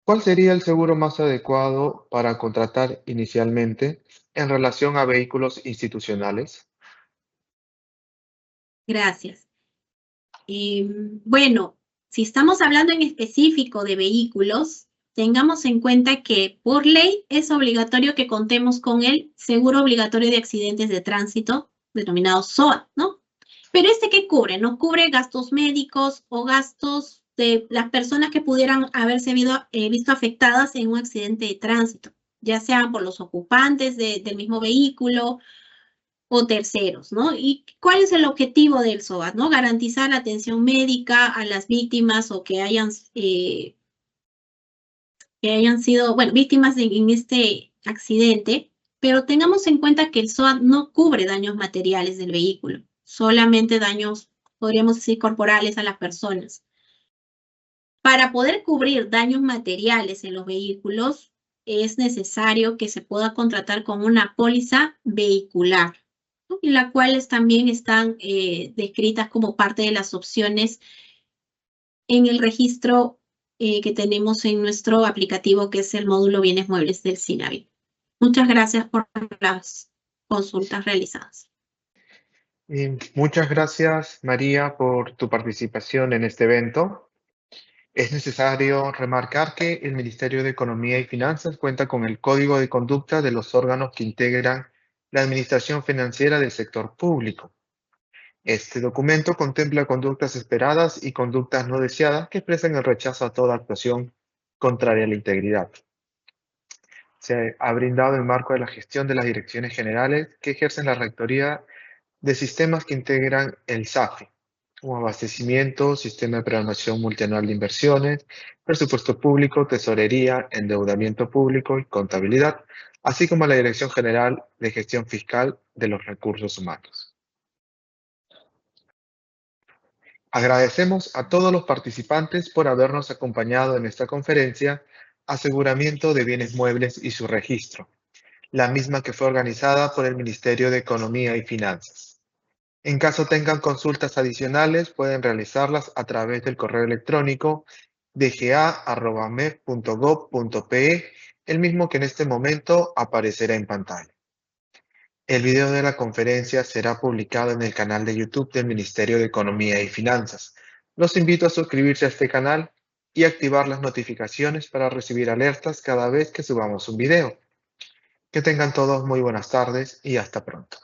¿cuál sería el seguro más adecuado para contratar inicialmente en relación a vehículos institucionales? Gracias. Bueno, si estamos hablando en específico de vehículos, tengamos en cuenta que por ley es obligatorio que contemos con el seguro obligatorio de accidentes de tránsito, denominado SOA, ¿no? Pero ¿qué cubre? No cubre gastos médicos o gastos de las personas que pudieran haberse visto afectadas en un accidente de tránsito, ya sean por los ocupantes del mismo vehículo o terceros, ¿no? ¿Y cuál es el objetivo del SOA? ¿No? Garantizar la atención médica a las víctimas o que hayan sido, bueno, víctimas en este accidente, pero tengamos en cuenta que el SOA no cubre daños materiales del vehículo, solamente daños, podríamos decir, corporales a las personas. Para poder cubrir daños materiales en los vehículos, es necesario que se pueda contratar con una póliza vehicular, ¿no? Y las cuales también están descritas como parte de las opciones en el registro que tenemos en nuestro aplicativo, que es el módulo Bienes Muebles del SINAVI. Muchas gracias por las consultas realizadas. Muchas gracias, María, por tu participación en este evento. Es necesario remarcar que el Ministerio de Economía y Finanzas cuenta con el Código de Conducta de los órganos que integran la administración financiera del sector público. Este documento contempla conductas esperadas y conductas no deseadas que expresan el rechazo a toda actuación contraria a la integridad. Se ha brindado el marco de la gestión de las direcciones generales que ejercen la rectoría de sistemas que integran el SAFE, como abastecimiento, sistema de programación multianual de inversiones, presupuesto público, tesorería, endeudamiento público y contabilidad, así como la Dirección General de Gestión Fiscal de los Recursos Humanos. Agradecemos a todos los participantes por habernos acompañado en esta conferencia Aseguramiento de Bienes Muebles y su Registro, la misma que fue organizada por el Ministerio de Economía y Finanzas. En caso tengan consultas adicionales, pueden realizarlas a través del correo electrónico dga@mep.gov.pe, el mismo que en este momento aparecerá en pantalla. El video de la conferencia será publicado en el canal de YouTube del Ministerio de Economía y Finanzas. Los invito a suscribirse a este canal y activar las notificaciones para recibir alertas cada vez que subamos un video. Que tengan todos muy buenas tardes y hasta pronto.